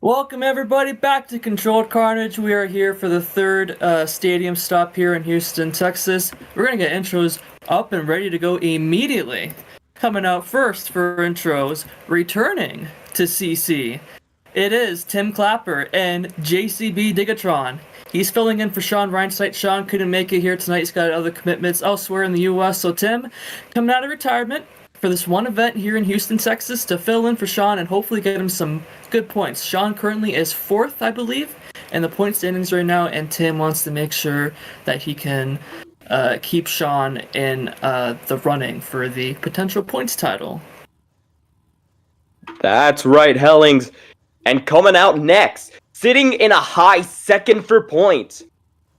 Welcome everybody back to Controlled Carnage. We are here for the third stadium stop here in Houston, Texas. We're gonna get intros up and ready to go immediately. Coming out first for intros, returning to CC. It is Tim Clapper and JCB Digatron. He's filling in for Sean Reinsight. Sean couldn't make it here tonight. He's got other commitments elsewhere in the US. So Tim, coming out of retirement for this one event here in Houston, Texas, to fill in for Sean and hopefully get him some good points. Sean currently is fourth, I believe, in the point standings right now, and Tim wants to make sure that he can keep Sean in the running for the potential points title. That's right, Hellings. And coming out next, sitting in a high second for points,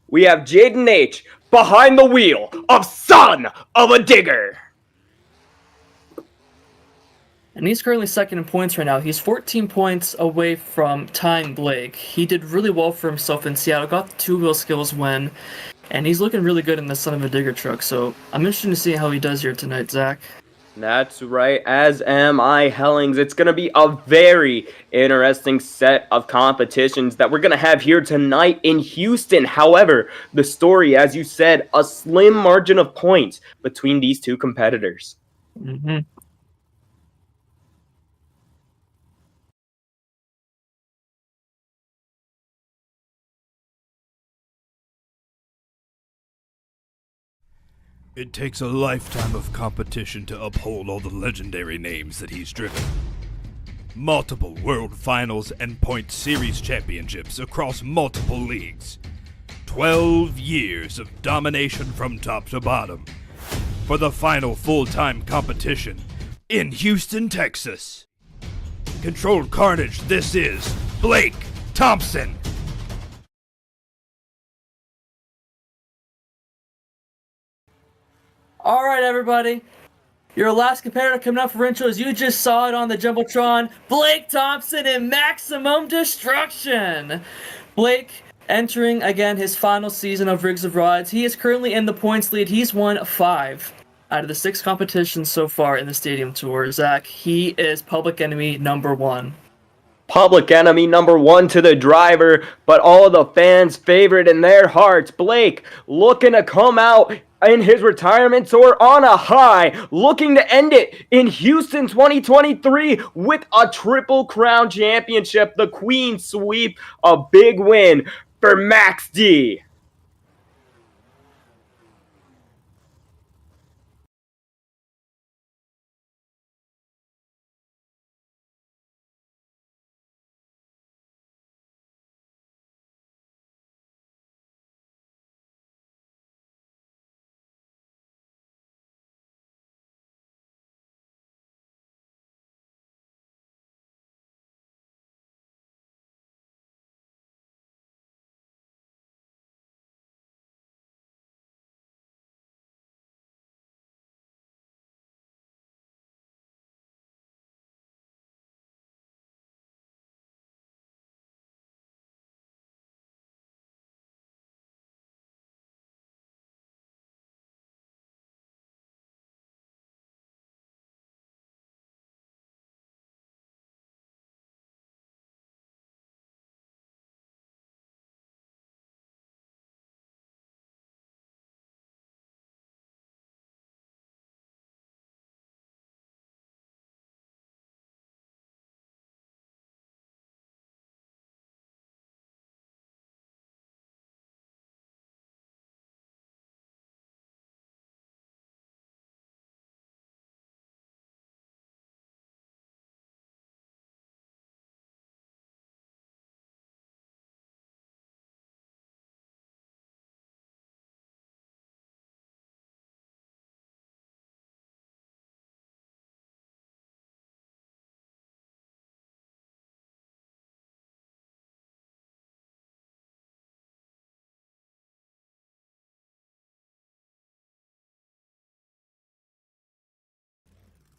we have Jaden H. behind the wheel of Son of a Digger. And he's currently second in points right now. He's 14 points away from tying Blake. He did really well for himself in Seattle, got the two-wheel skills win, and he's looking really good in the Son of a Digger truck. So I'm interested to see how he does here tonight, Zach. That's right, as am I, Hellings. It's going to be a very interesting set of competitions that we're going to have here tonight in Houston. However, the story, as you said, a slim margin of points between these two competitors. Mm-hmm. It takes a lifetime of competition to uphold all the legendary names that he's driven. Multiple World Finals and Point Series championships across multiple leagues. 12 years of domination from top to bottom. For the final full-time competition in Houston, Texas. Controlled Carnage, this is Blake Thompson. All right, everybody. Your last competitor coming up for intros. You just saw it on the Jumbotron. Blake Thompson in Maximum Destruction. Blake entering again his final season of Rigs of Rods. He is currently in the points lead. He's won 5 out of the 6 competitions so far in the Stadium Tour. Zach, he is public enemy number 1. Public enemy number 1 to the driver, but all the fans' favorite in their hearts. Blake looking to come out in his retirement tour on a high, looking to end it in Houston 2023 with a Triple Crown Championship, the Queen Sweep, a big win for Max D.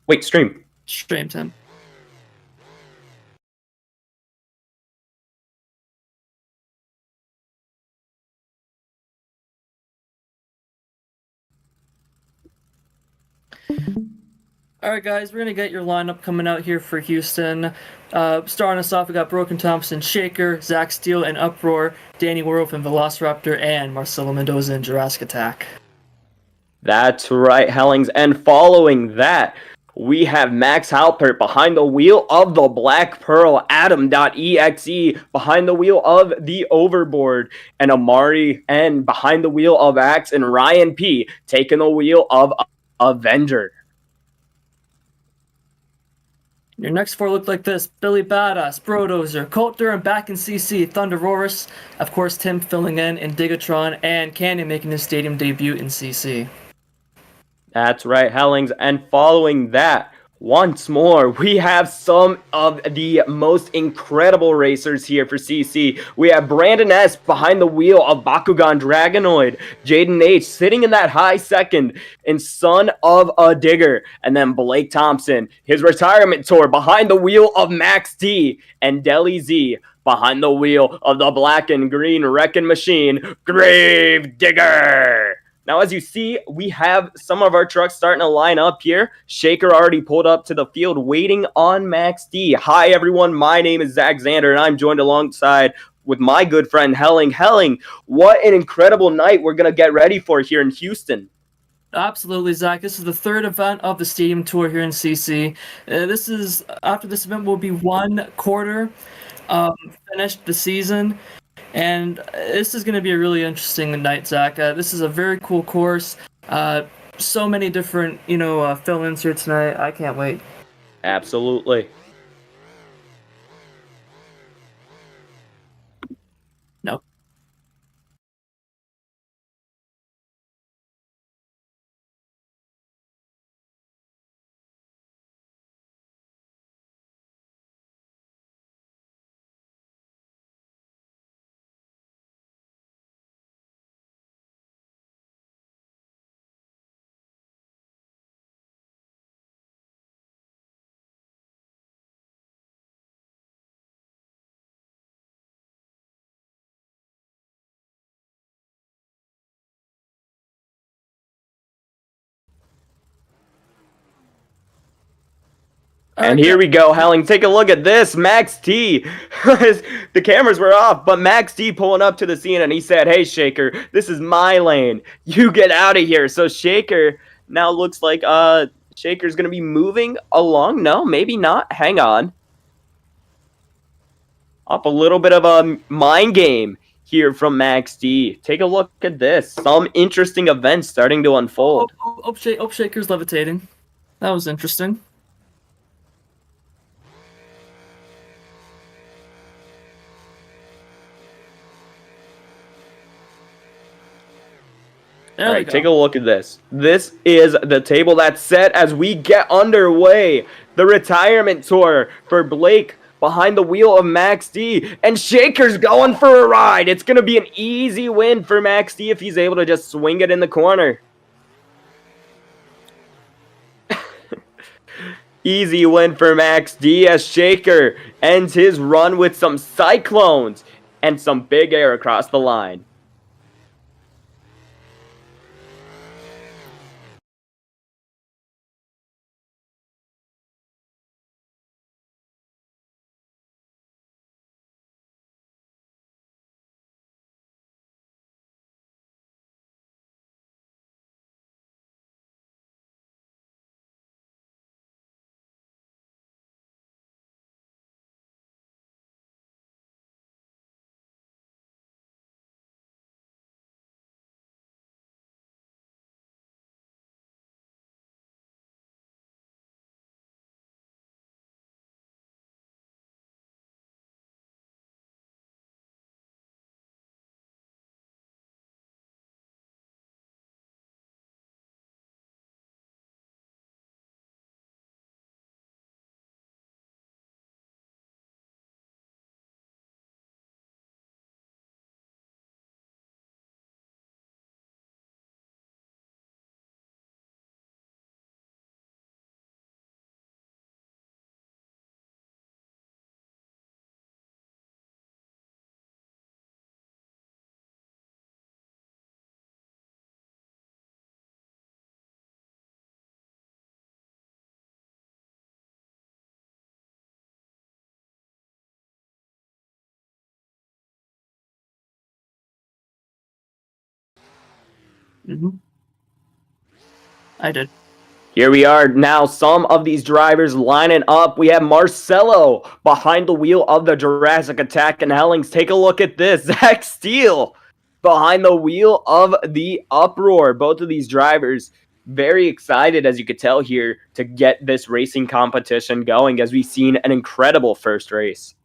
Wait, stream. Stream, Tim. All right, guys, we're gonna get your lineup coming out here for Houston. Starting us off, we got Broken Thompson, Shaker, Zach Steele, and Uproar, Danny Werolf and Velociraptor, and Marcelo Mendoza in Jurassic Attack. That's right, Hellings. And following that, we have Max Halpert behind the wheel of the Black Pearl, Adam.exe behind the wheel of the Overboard, and Amari N behind the wheel of Axe, and Ryan P taking the wheel of Avenger. Your next four look like this: Billy Badass, Brodozer, Colt Durham back in CC, Thunderorus, of course Tim filling in Digatron, and Canyon making his stadium debut in CC. That's right, Hellings. And following that, once more, we have some of the most incredible racers here for CC. We have Brandon S behind the wheel of Bakugan Dragonoid, Jaden H sitting in that high second, and Son of a Digger, and then Blake Thompson, his retirement tour behind the wheel of Max T, and Deli Z behind the wheel of the black and green wrecking machine, Grave Digger. Now, as you see, we have some of our trucks starting to line up here. Shaker already pulled up to the field waiting on Max D. Hi, everyone. My name is Zach Zander, and I'm joined alongside with my good friend Helling. Helling, what an incredible night we're going to get ready for here in Houston. Absolutely, Zach. This is the third event of the stadium tour here in CC. After this event will be one quarter finished the season. And this is going to be a really interesting night, Zach. This is a very cool course. So many different, fill-ins here tonight. I can't wait. Absolutely. No. And here we go, Helling. Take a look at this. Max T. The cameras were off, but Max T pulling up to the scene, and he said, "Hey, Shaker, this is my lane. You get out of here." So Shaker now looks like Shaker's going to be moving along. No, maybe not. Hang on. Up a little bit of a mind game here from Max D. Take a look at this. Some interesting events starting to unfold. Shaker's levitating. That was interesting. All right, take a look at this. This is the table that's set as we get underway. The retirement tour for Blake behind the wheel of Max D. And Shaker's going for a ride. It's going to be an easy win for Max D if he's able to just swing it in the corner. Easy win for Max D as Shaker ends his run with some cyclones and some big air across the line. Mm-hmm. I did. Here we are now, some of these drivers lining up. We have Marcelo behind the wheel of the Jurassic Attack and Hellings. Take a look at this. Zach Steele behind the wheel of the Uproar. Both of these drivers very excited, as you could tell here, to get this racing competition going, as we've seen an incredible first race.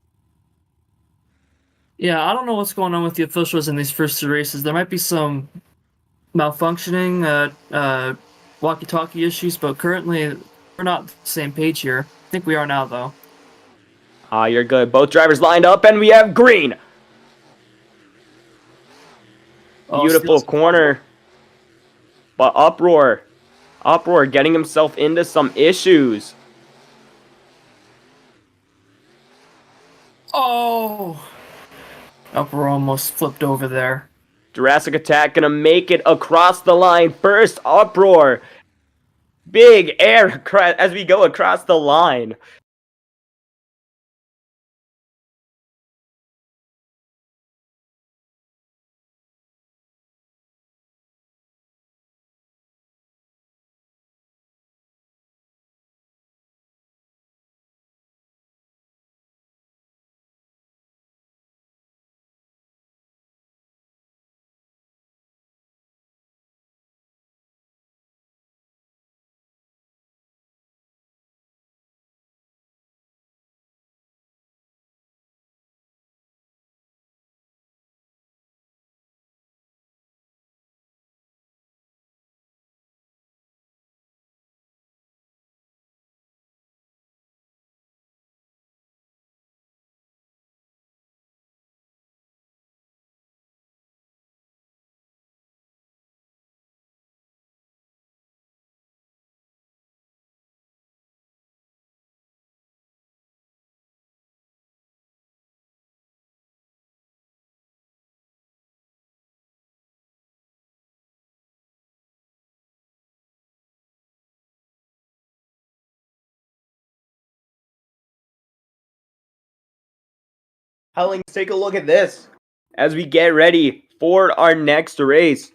Yeah, I don't know what's going on with the officials in these first two races. There might be some malfunctioning, walkie-talkie issues, but currently we're not on the same page here. I think we are now, though. You're good. Both drivers lined up, and we have green. Beautiful corner. But Uproar getting himself into some issues. Oh! Upper almost flipped over there. Jurassic Attack gonna make it across the line. First Uproar. Big air as we go across the line. Hellings, take a look at this. As we get ready for our next race,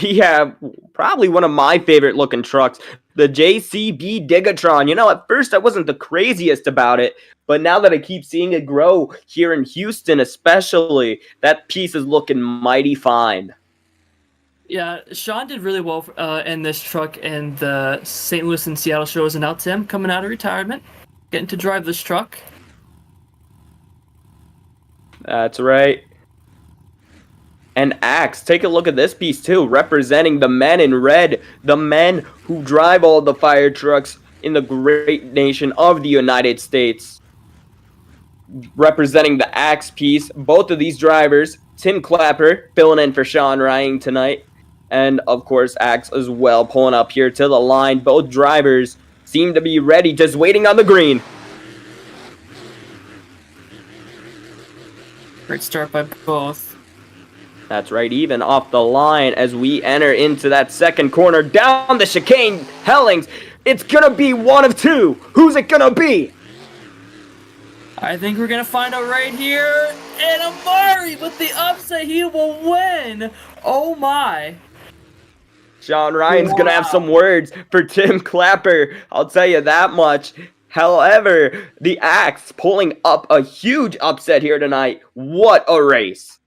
we have probably one of my favorite looking trucks, the JCB Digatron. You know, at first I wasn't the craziest about it, but now that I keep seeing it grow here in Houston especially, that piece is looking mighty fine. Yeah, Sean did really well in this truck in the St. Louis and Seattle shows, and now Tim, coming out of retirement, getting to drive this truck. That's right. And Axe, take a look at this piece too, representing the men in red, the men who drive all the fire trucks in the great nation of the United States. Representing the Axe piece, both of these drivers, Tim Clapper filling in for Sean Ryan tonight, and of course Axe as well, pulling up here to the line. Both drivers seem to be ready, just waiting on the green. Great start by both. That's right, even off the line as we enter into that second corner down the chicane. Hellings, it's gonna be one of two. Who's it gonna be? I think we're gonna find out right here, and Amari with the upset, he will win. Oh my! Sean Ryan's gonna have some words for Tim Clapper. I'll tell you that much. However, the Axe pulling up a huge upset here tonight. What a race!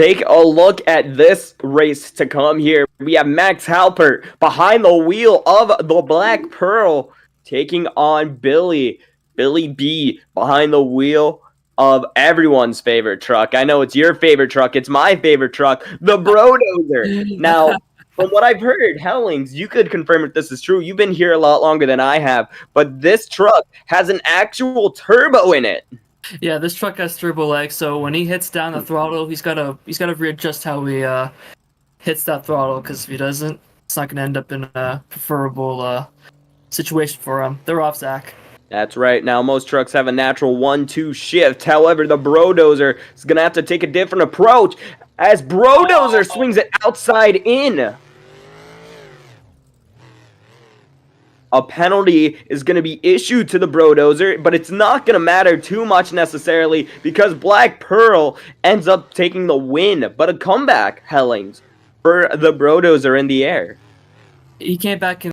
take a look at this race to come here. We have Max Halpert behind the wheel of the Black Pearl taking on Billy B behind the wheel of everyone's favorite truck. I know it's your favorite truck. It's my favorite truck, the Brodozer. Now, from what I've heard, Hellings, you could confirm if this is true. You've been here a lot longer than I have, but this truck has an actual turbo in it. Yeah, this truck has turbo legs, so when he hits down the throttle, he's gotta readjust how he hits that throttle, because if he doesn't, it's not gonna end up in a preferable situation for him. They're off, Zach. That's right. Now, most trucks have a natural 1-2 shift. However, the Brodozer is going to have to take a different approach as Brodozer swings it outside in. A penalty is going to be issued to the Brodozer, but it's not going to matter too much necessarily because Black Pearl ends up taking the win. But a comeback, Hellings, for the Brodozer in the air. He came back in.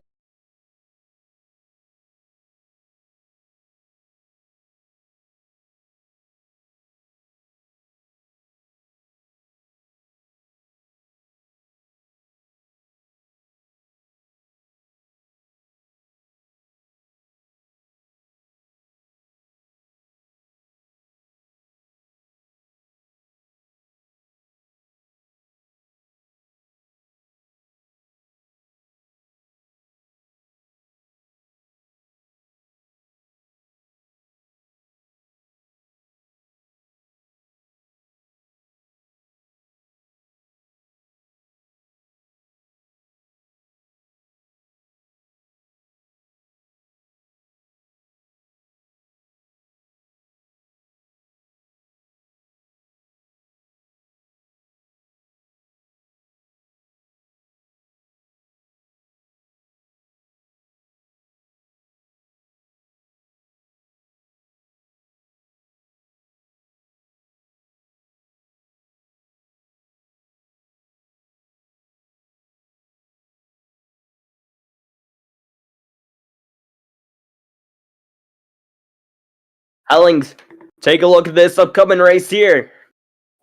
Hellings, take a look at this upcoming race here.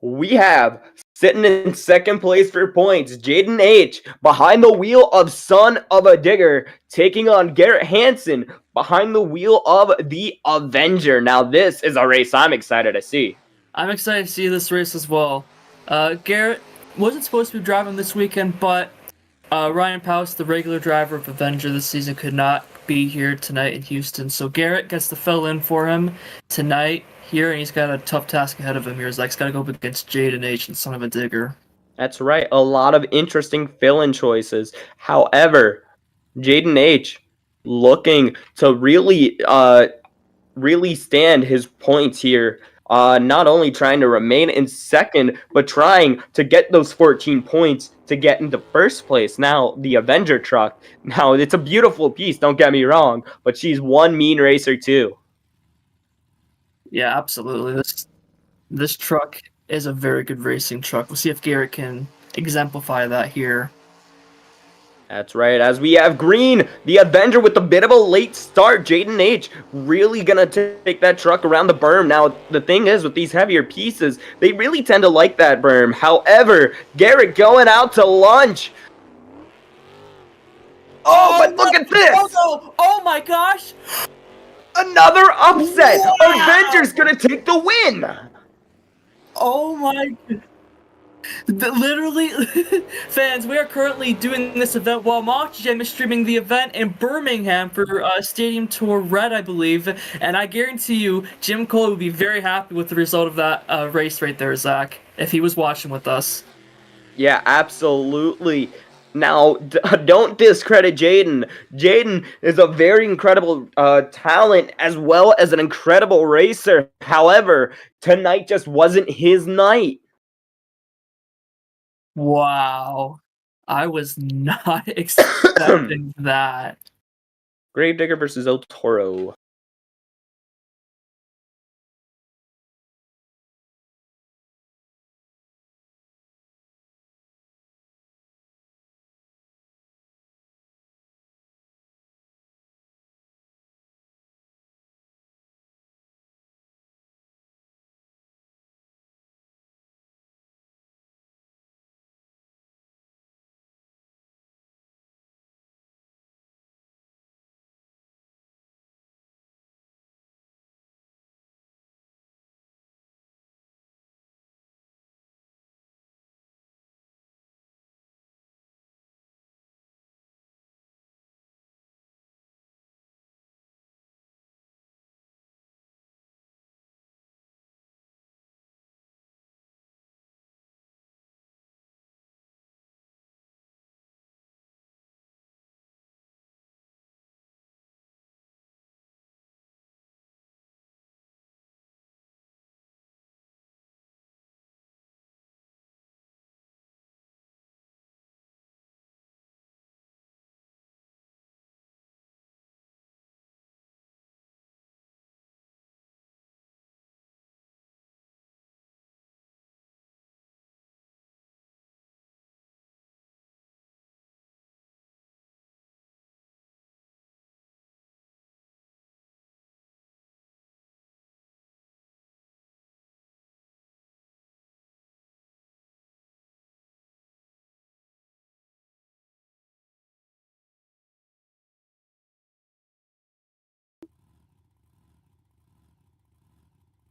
We have, sitting in second place for points, Jaden H. behind the wheel of Son of a Digger, taking on Garrett Hansen behind the wheel of the Avenger. Now, this is a race I'm excited to see. I'm excited to see this race as well. Garrett wasn't supposed to be driving this weekend, but Ryan Paus, the regular driver of Avenger this season, could not be here tonight in Houston. So Garrett gets to fill in for him tonight here, and he's got a tough task ahead of him here. Zach's got to go up against Jaden H. and Son of a Digger. That's right. A lot of interesting fill-in choices. However, Jaden H. looking to really stand his points here. Not only trying to remain in second, but trying to get those 14 points to get into first place. Now, the Avenger truck. Now, it's a beautiful piece, don't get me wrong, but she's one mean racer too. Yeah, absolutely. This truck is a very good racing truck. We'll see if Garrett can exemplify that here. That's right, as we have Green, the Avenger with a bit of a late start. Jaden H. really going to take that truck around the berm. Now, the thing is, with these heavier pieces, they really tend to like that berm. However, Garrett going out to lunch. Oh, but look at this! Oh my gosh! Another upset! Wow! Avenger's going to take the win! Oh my... Literally, fans, we are currently doing this event while Mockjam is streaming the event in Birmingham for Stadium Tour Red, I believe, and I guarantee you, Jim Cole would be very happy with the result of that race right there, Zach, if he was watching with us. Yeah, absolutely. Now, don't discredit Jaden. Jaden is a very incredible talent as well as an incredible racer. However, tonight just wasn't his night. Wow. I was not expecting that. Gravedigger versus El Toro.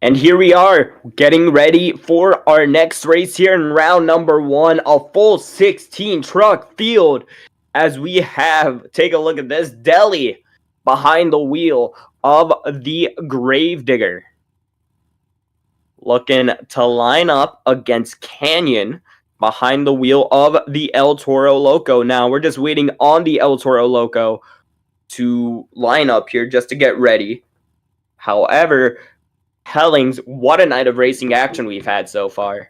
And here we are, getting ready for our next race here in round number 1, a full 16 truck field. As we have, take a look at this, Deli behind the wheel of the Gravedigger, looking to line up against Canyon behind the wheel of the El Toro Loco. Now, we're just waiting on the El Toro Loco to line up here just to get ready. However, Hellings, what a night of racing action we've had so far.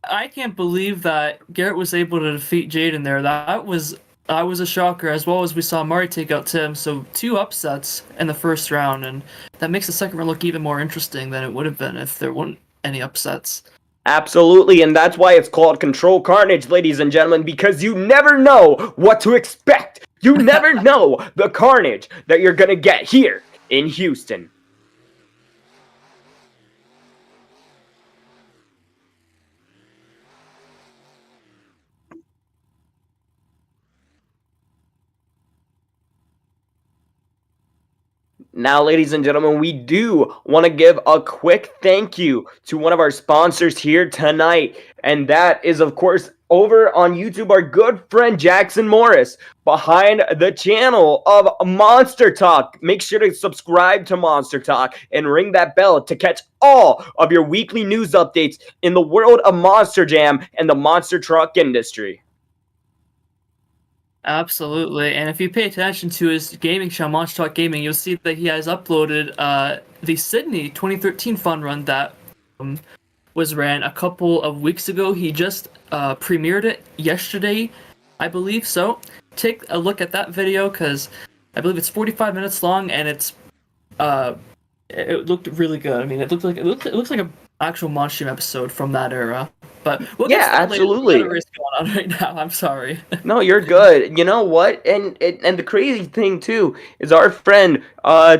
I can't believe that Garrett was able to defeat Jaden there. That was a shocker, as well as we saw Murray take out Tim. So 2 upsets in the first round, and that makes the second round look even more interesting than it would have been if there weren't any upsets. Absolutely, and that's why it's called Control Carnage, ladies and gentlemen, because you never know what to expect. You never know the carnage that you're going to get here in Houston. Now, ladies and gentlemen, we do want to give a quick thank you to one of our sponsors here tonight, and that is, of course, over on YouTube, our good friend Jackson Morris, behind the channel of Monster Talk. Make sure to subscribe to Monster Talk and ring that bell to catch all of your weekly news updates in the world of Monster Jam and the monster truck industry. Absolutely, and if you pay attention to his gaming channel, Monster Talk Gaming, you'll see that he has uploaded the Sydney 2013 fun run that was ran a couple of weeks ago. He just premiered it yesterday, I believe. So take a look at that video, because I believe it's 45 minutes long, and it looked really good. I mean, it looks like an actual Monster Jam episode from that era. But we'll get started later. Absolutely. We got a race going on right now. I'm sorry. No, you're good. You know what? And the crazy thing too is our friend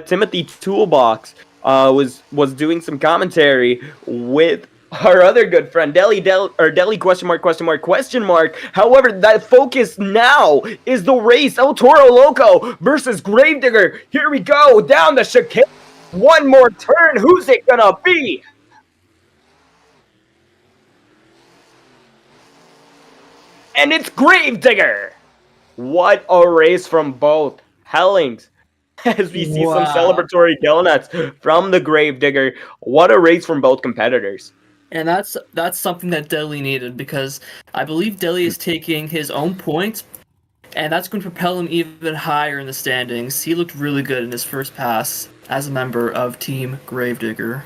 Timothy Toolbox was doing some commentary with our other good friend Deli question mark. However, that focus now is the race El Toro Loco versus Gravedigger. Here we go down the chicane. One more turn. Who's it gonna be? And it's Gravedigger. What a race from both Hellings. As we see some celebratory donuts from the Gravedigger. What a race from both competitors. And that's something that Deli needed, because I believe Deli is taking his own points, and that's going to propel him even higher in the standings. He looked really good in his first pass as a member of Team Gravedigger.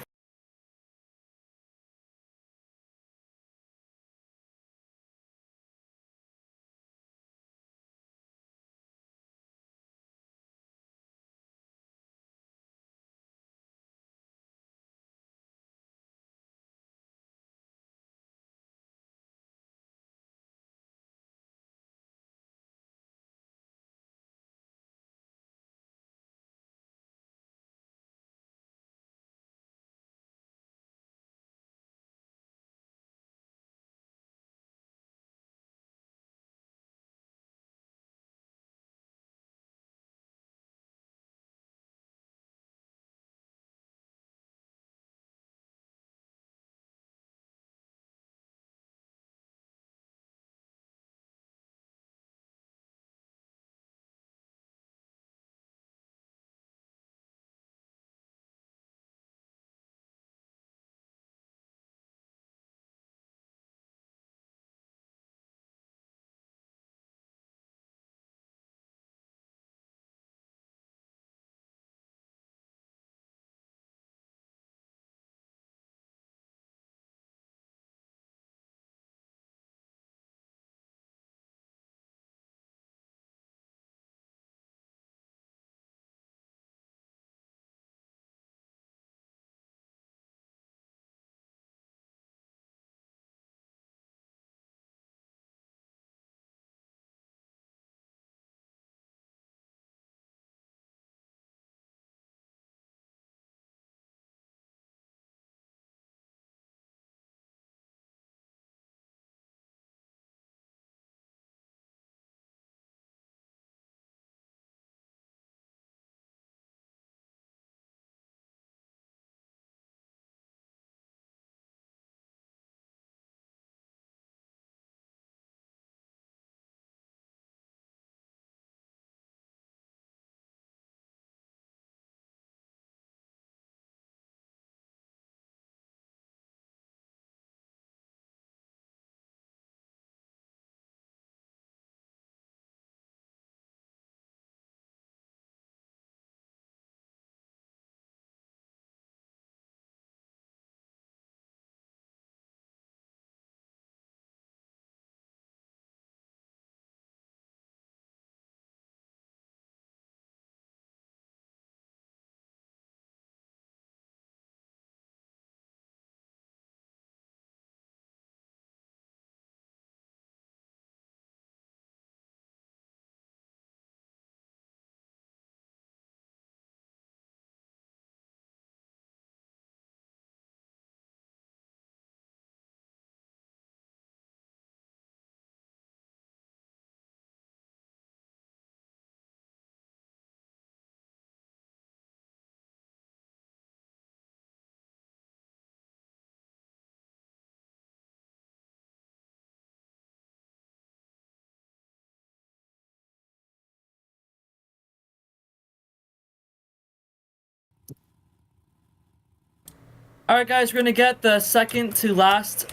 All right, guys, we're gonna get the second to last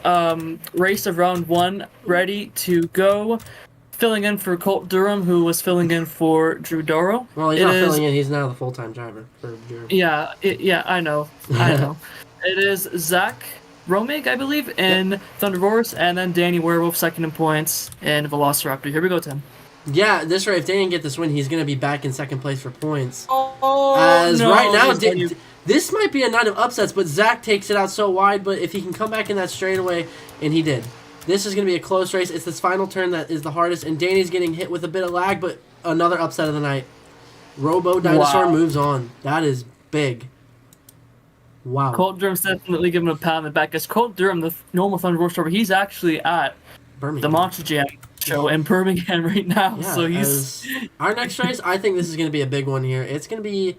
race of round 1 ready to go. Filling in for Colt Durham, who was filling in for Drew Doro. Well, he's not filling in. He's now the full-time driver for Drew. Yeah, I know. It is Zach Romig, I believe, in Thunder Horse, and then Danny Werewolf second in points in Velociraptor. Here we go, Tim. Yeah, this right. If they didn't get this win, he's gonna be back in second place for points. Oh, As no, right now, this this might be a night of upsets, but Zach takes it out so wide. But if he can come back in that straightaway, and he did, this is gonna be a close race. It's this final turn that is the hardest, and Danny's getting hit with a bit of lag, but another upset of the night. Robo Dinosaur moves on. That is big. Wow. Colt Durham's definitely giving him a pat on the back. As Colt Durham, the normal Thunder Horse driver, he's actually at Birmingham. the Monster Jam show in Birmingham right now. Yeah, So he's our next race. I think this is going to be a big one here. It's going to be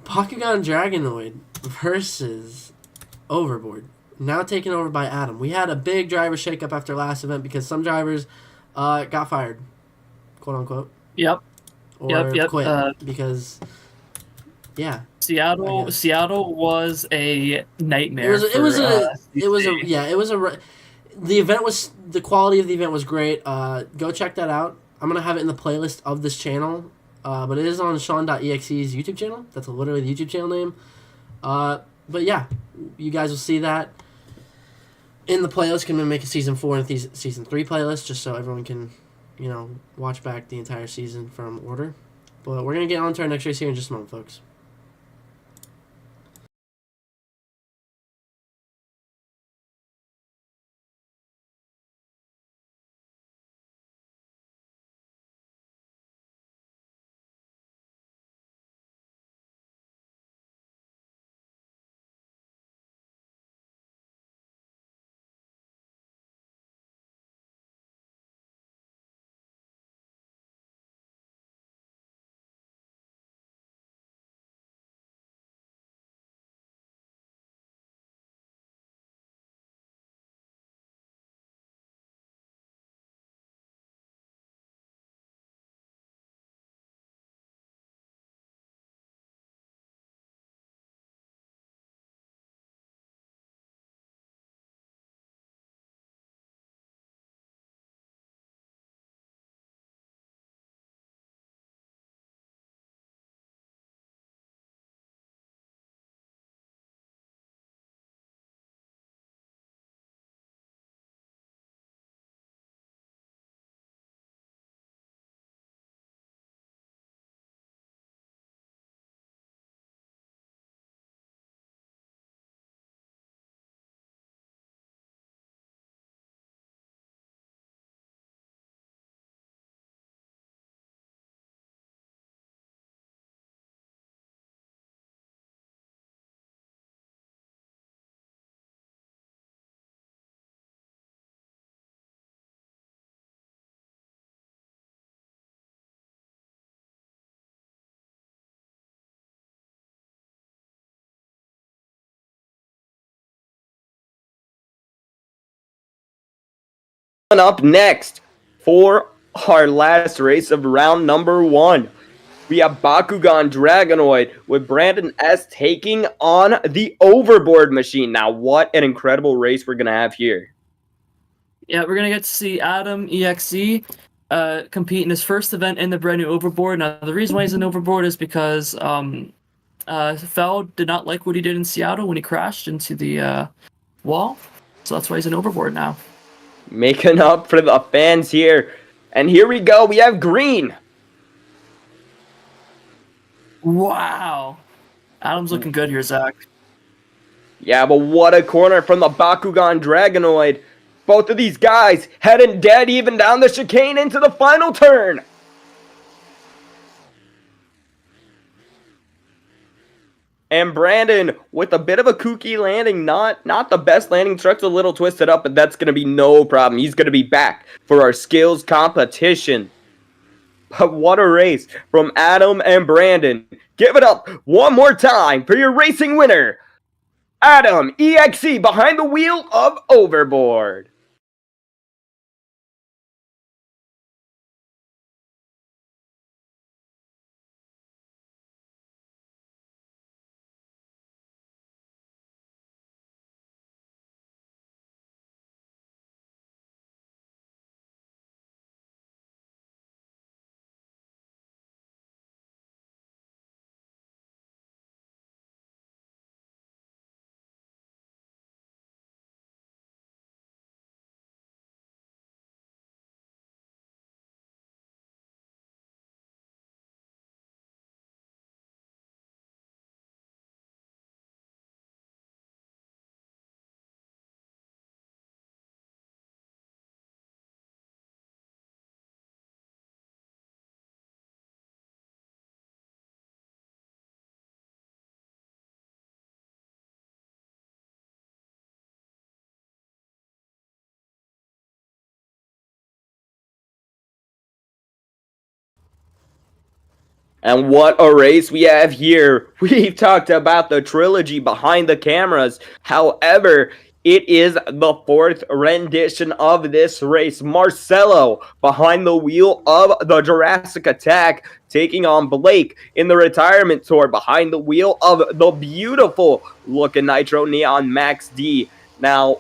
Bakugan Dragonoid versus Overboard. Now taken over by Adam. We had a big driver shakeup after last event because some drivers got fired, quote unquote. Yep. Or Yep. quit because yeah. Seattle was a nightmare. The quality of the event was great. Go check that out. I'm gonna have it in the playlist of this channel, but it is on Sean.exe's YouTube channel. That's literally the YouTube channel name. But yeah, you guys will see that in the playlist. Can make a season 4 and season 3 playlist just so everyone can, watch back the entire season from order. But we're gonna get on to our next race here in just a moment, folks. Up next for our last race of round number 1, we have Bakugan Dragonoid with Brandon S taking on the Overboard Machine. Now, what an incredible race we're going to have here. Yeah, we're going to get to see Adam EXE compete in his first event in the brand new Overboard. Now, the reason why he's in Overboard is because Fell did not like what he did in Seattle when he crashed into the wall. So that's why he's in Overboard now. Making up for the fans here. And here we go. We have green. Wow. Adam's looking good here, Zach. Yeah, but what a corner from the Bakugan Dragonoid. Both of these guys heading dead even down the chicane into the final turn. And Brandon with a bit of a kooky landing, not the best landing. Truck's a little twisted up, but that's going to be no problem. He's going to be back for our skills competition. But what a race from Adam and Brandon. Give it up one more time for your racing winner, Adam EXE behind the wheel of Overboard. And what a race we have here. We've talked about the trilogy behind the cameras. However, it is the fourth rendition of this race. Marcelo behind the wheel of the Jurassic Attack, taking on Blake in the retirement tour behind the wheel of the beautiful looking Nitro Neon Max D. Now,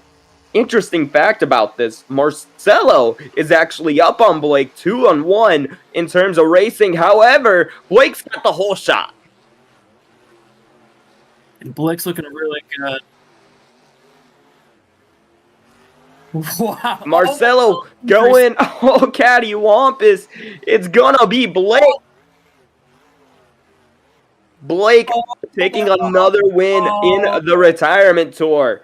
interesting fact about this, Marcelo is actually up on Blake 2-1 in terms of racing. However, Blake's got the whole shot. And Blake's looking really good. Wow. Marcelo going, oh, cattywampus. It's gonna be Blake. Blake taking another win in the retirement tour.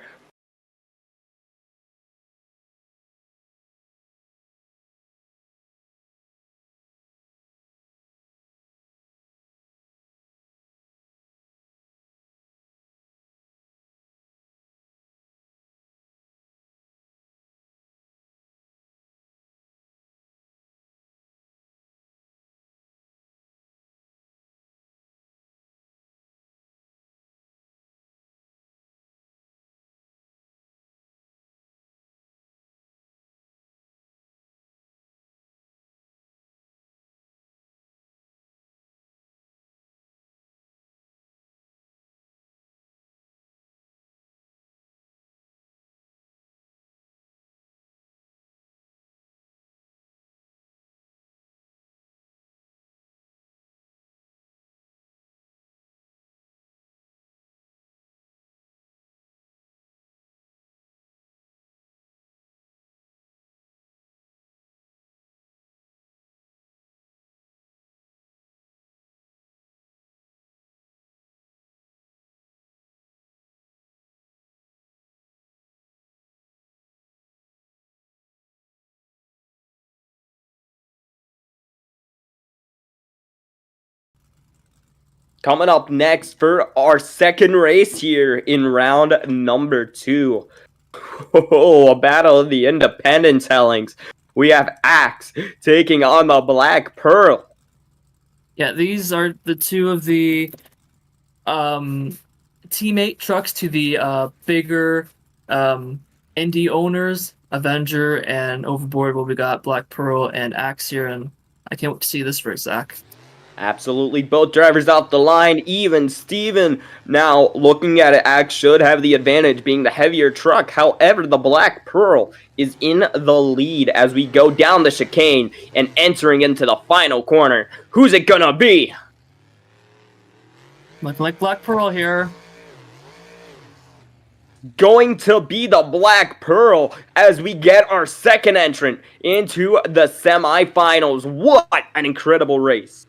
Coming up next for our second race here in round number 2. Oh, a battle of the independent tellings. We have Axe taking on the Black Pearl. Yeah, these are the two of the teammate trucks to the bigger indie owners, Avenger and Overboard. Well, we got Black Pearl and Axe here, and I can't wait to see this race, Zach. Absolutely, both drivers off the line. Even Steven, now looking at it, Axe should have the advantage being the heavier truck. However, the Black Pearl is in the lead as we go down the chicane and entering into the final corner. Who's it gonna be? Looking like Black Pearl here. Going to be the Black Pearl as we get our second entrant into the semifinals. What an incredible race.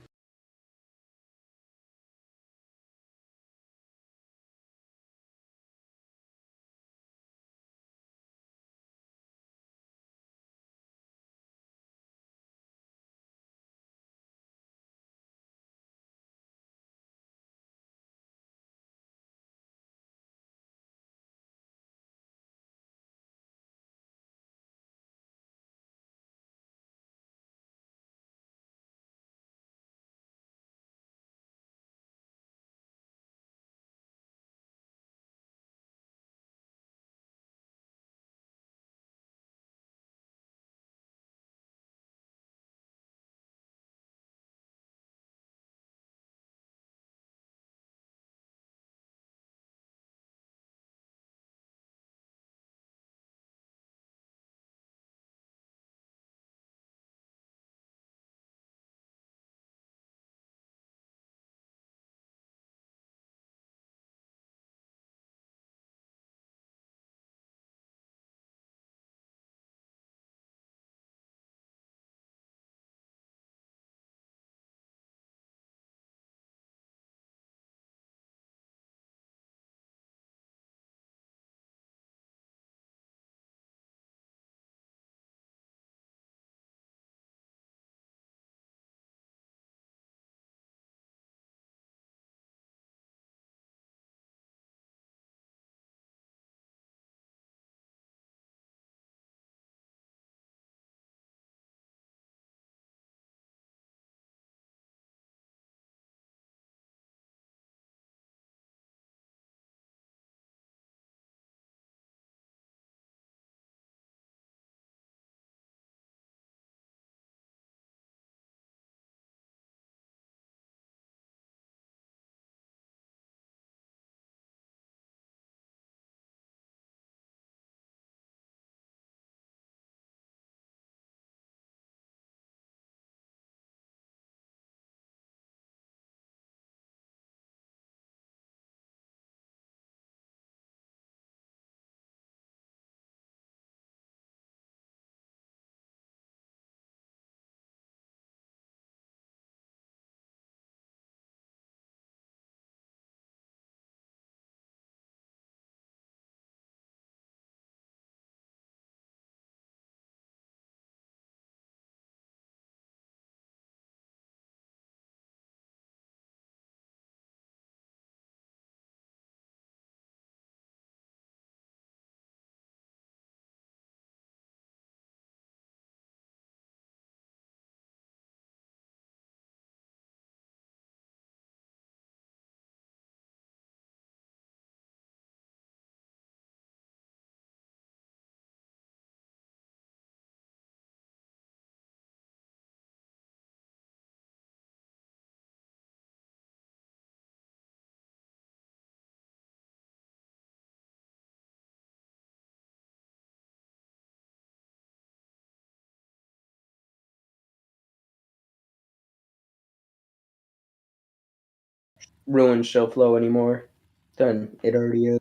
ruin show flow anymore than it already is.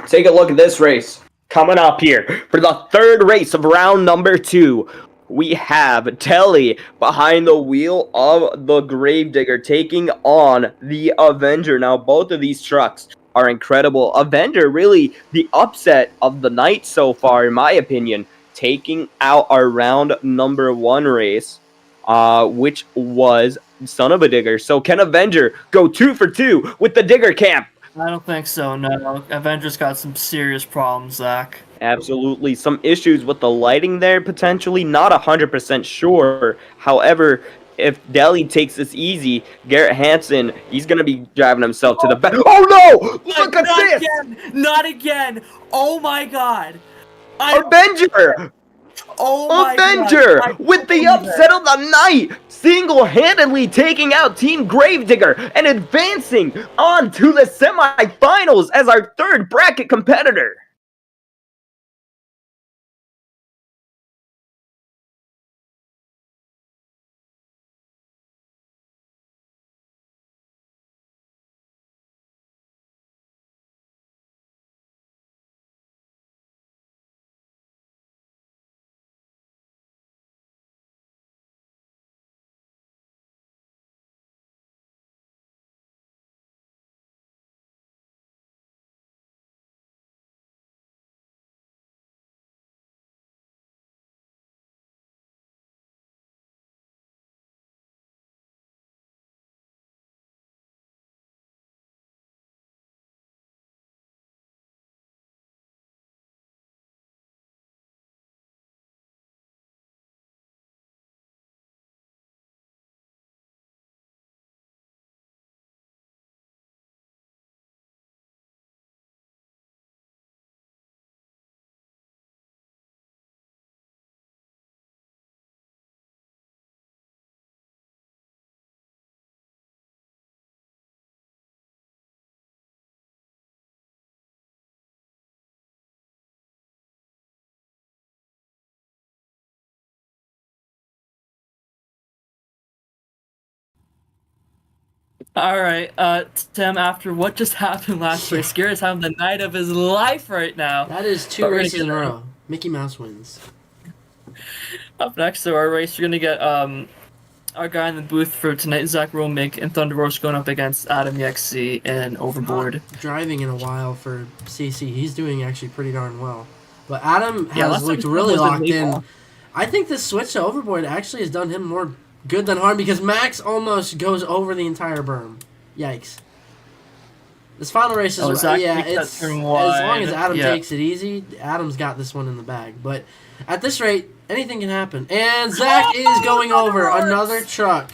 Take a look at this race. Coming up here for the third race of round number 2. We have Telly behind the wheel of the Gravedigger taking on the Avenger. Now, both of these trucks are incredible. Avenger, really the upset of the night so far, in my opinion, taking out our round number 1 race, which was Son of a Digger. So can Avenger go 2 for 2 with the Digger camp? I don't think so, no. Avengers got some serious problems, Zach. Absolutely. Some issues with the lighting there, potentially. Not 100% sure. However, if Delhi takes this easy, Garrett Hansen, he's going to be driving himself to the back. Oh, no! Look at Not this! again! Not again! Oh, my God! Avenger! Oh, my Avenger! God! With the upset of the night! Single-handedly taking out Team Gravedigger and advancing on to the semifinals as our third bracket competitor. All right, Tim, after what just happened last race, Garrett's having the night of his life right now. That is 2 But we're races in a gonna- row. Mickey Mouse wins. Up next to our race, you're going to get our guy in the booth for tonight, Zach Romick, and Thunder Roach going up against Adam EXC and Overboard. Not driving in a while for CC. He's doing actually pretty darn well. But Adam Yeah, has last looked time really was in locked in. Maple. I think this switch to Overboard actually has done him more good than harm because Max almost goes over the entire berm. Yikes. This final race is Zach yeah, takes that it's turn as long as wide. Adam Yeah. takes it easy, Adam's got this one in the bag. But at this rate, anything can happen. And Zach is going over. Another truck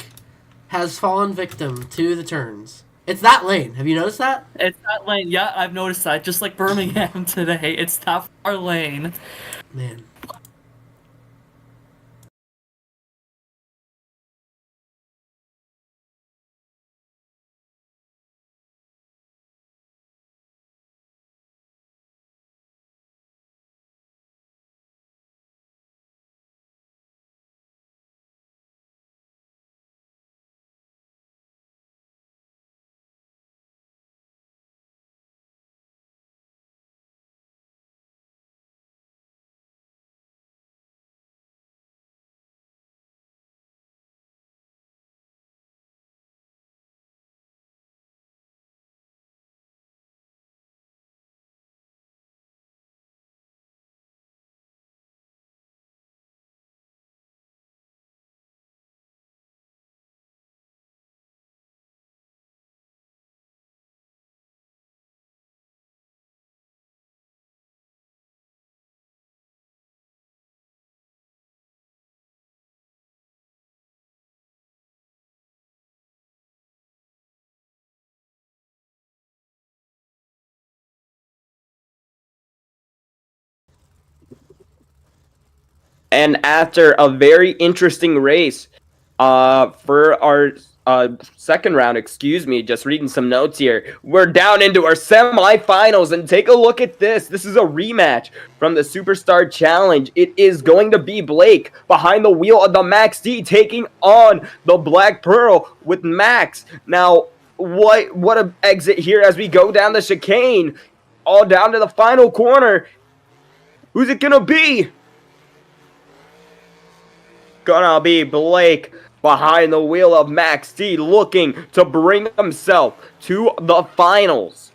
has fallen victim to the turns. It's that lane. Have you noticed that? It's that lane. Yeah, I've noticed that. Just like Birmingham today, it's that far lane. Man. And after a very interesting race, for our second round, excuse me, just reading some notes here. We're down into our semifinals, and take a look at this. This is a rematch from the Superstar Challenge. It is going to be Blake behind the wheel of the Max D taking on the Black Pearl with Max. Now, what a exit here as we go down the chicane, all down to the final corner. Who's it gonna be? Gonna be Blake behind the wheel of Max D, looking to bring himself to the finals.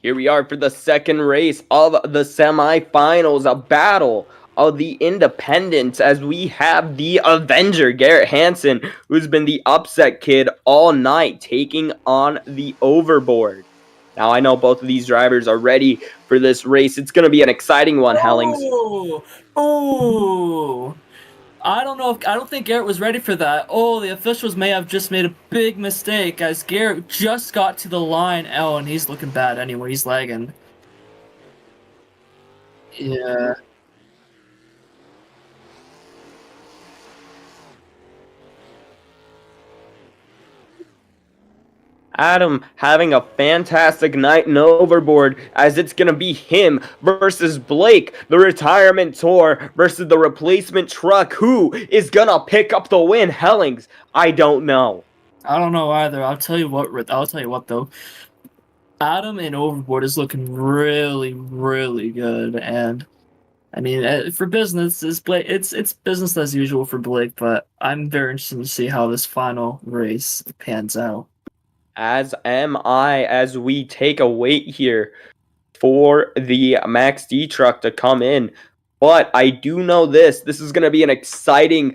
Here we are for the second race of the semifinals, a battle of the independents, as we have the Avenger, Garrett Hansen, who's been the upset kid all night, taking on the Overboard. Now, I know both of these drivers are ready for this race. It's going to be an exciting one, Hellings. Oh, I don't think Garrett was ready for that. Oh, the officials may have just made a big mistake as Garrett just got to the line. Oh, and he's looking bad anyway. He's lagging. Yeah. Adam having a fantastic night in Overboard, as it's going to be him versus Blake, the retirement tour versus the replacement truck. Who is going to pick up the win, Hellings? I don't know. I don't know either. I'll tell you what though. Adam in Overboard is looking really, really good, and I mean, for business, it's business as usual for Blake. But I'm very interested to see how this final race pans out. As am I, as we take a wait here for the Max D truck to come in. But I do know this is going to be an exciting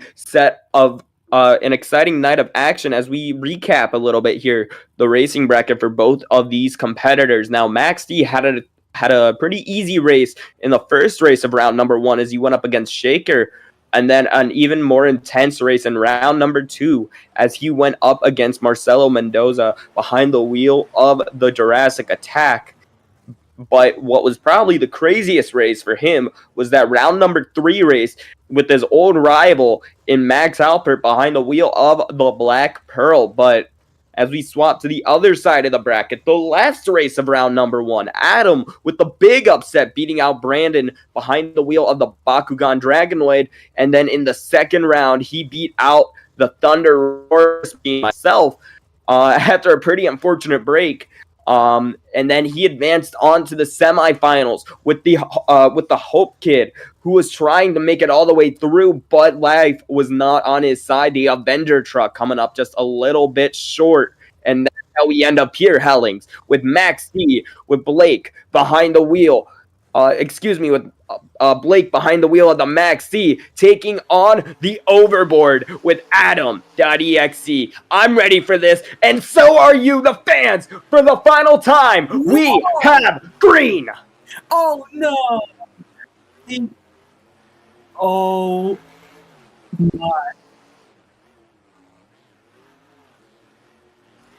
an exciting night of action as we recap a little bit here the racing bracket for both of these competitors. Now, Max D had a pretty easy race in the first race of round number 1 as he went up against Shaker, and then an even more intense race in round number 2 as he went up against Marcelo Mendoza behind the wheel of the Jurassic Attack. But what was probably the craziest race for him was that round number 3 race with his old rival in Max Alpert behind the wheel of the Black Pearl. But as we swap to the other side of the bracket, the last race of round number 1, Adam with the big upset beating out Brandon behind the wheel of the Bakugan Dragonoid. And then in the second round, he beat out the Thunder Horse, being myself, after a pretty unfortunate break. And then he advanced on to the semifinals with the Hope Kid, who was trying to make it all the way through, but life was not on his side. The Avenger truck coming up just a little bit short. And that's how we end up here, Hellings, with Max D, with Blake behind the wheel. With Blake behind the wheel of the Max D, taking on the Overboard with Adam.exe. I'm ready for this, and so are you, the fans. For the final time, we have green. Oh no! Oh my!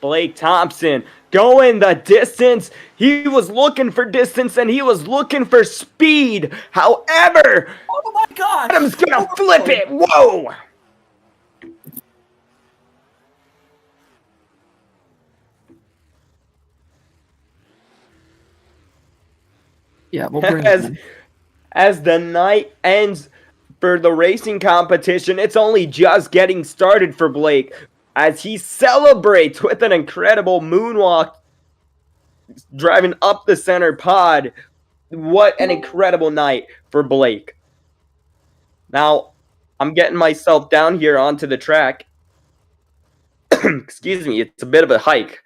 Blake Thompson going the distance. He was looking for distance and he was looking for speed. However, Oh my gosh! Adam's gonna flip it. Whoa! Yeah, we'll bring it in. As the night ends for the racing competition, it's only just getting started for Blake as he celebrates with an incredible moonwalk driving up the center pod. What an incredible night for Blake. Now, I'm getting myself down here onto the track. Excuse me, it's a bit of a hike.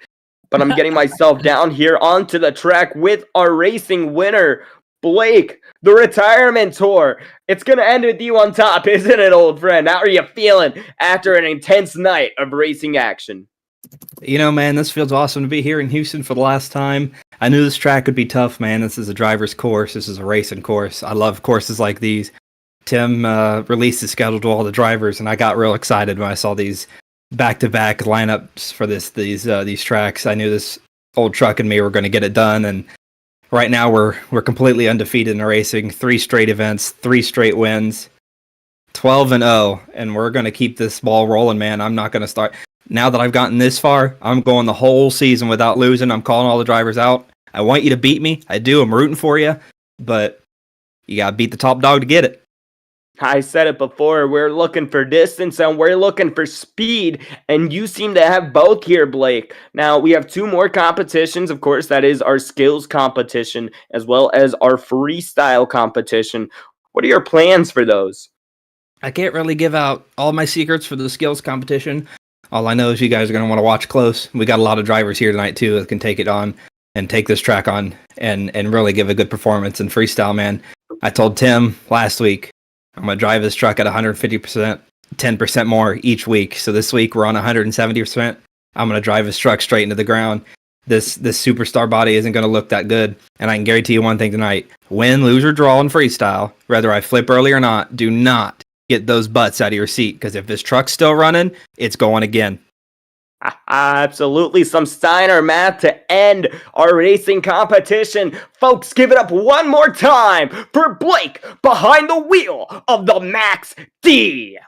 But I'm getting myself down here onto the track with our racing winner, Blake, the retirement tour. It's going to end with you on top, isn't it, old friend? How are you feeling after an intense night of racing action? You know, man, this feels awesome to be here in Houston for the last time. I knew this track would be tough, man. This is a driver's course. This is a racing course. I love courses like these. Tim released the schedule to all the drivers, and I got real excited when I saw these back-to-back lineups for these tracks. I knew this old truck and me were going to get it done, and right now we're completely undefeated in the racing. 3 straight events, 3 straight wins, 12-0, and we're going to keep this ball rolling, man. I'm not going to start. Now that I've gotten this far, I'm going the whole season without losing. I'm calling all the drivers out. I want you to beat me. I do. I'm rooting for you, but you got to beat the top dog to get it. I said it before, we're looking for distance and we're looking for speed, and you seem to have both here, Blake. Now, we have 2 more competitions, of course. That is our skills competition as well as our freestyle competition. What are your plans for those? I can't really give out all my secrets for the skills competition. All I know is you guys are going to want to watch close. We got a lot of drivers here tonight, too, that can take it on and take this track on and really give a good performance in freestyle, man. I told Tim last week, I'm going to drive this truck at 150%, 10% more each week. So this week we're on 170%. I'm going to drive this truck straight into the ground. This superstar body isn't going to look that good. And I can guarantee you one thing tonight. Win, lose, or draw in freestyle, whether I flip early or not, do not get those butts out of your seat. Because if this truck's still running, it's going again. Absolutely, some Steiner math to end our racing competition. Folks, give it up one more time for Blake behind the wheel of the Max D.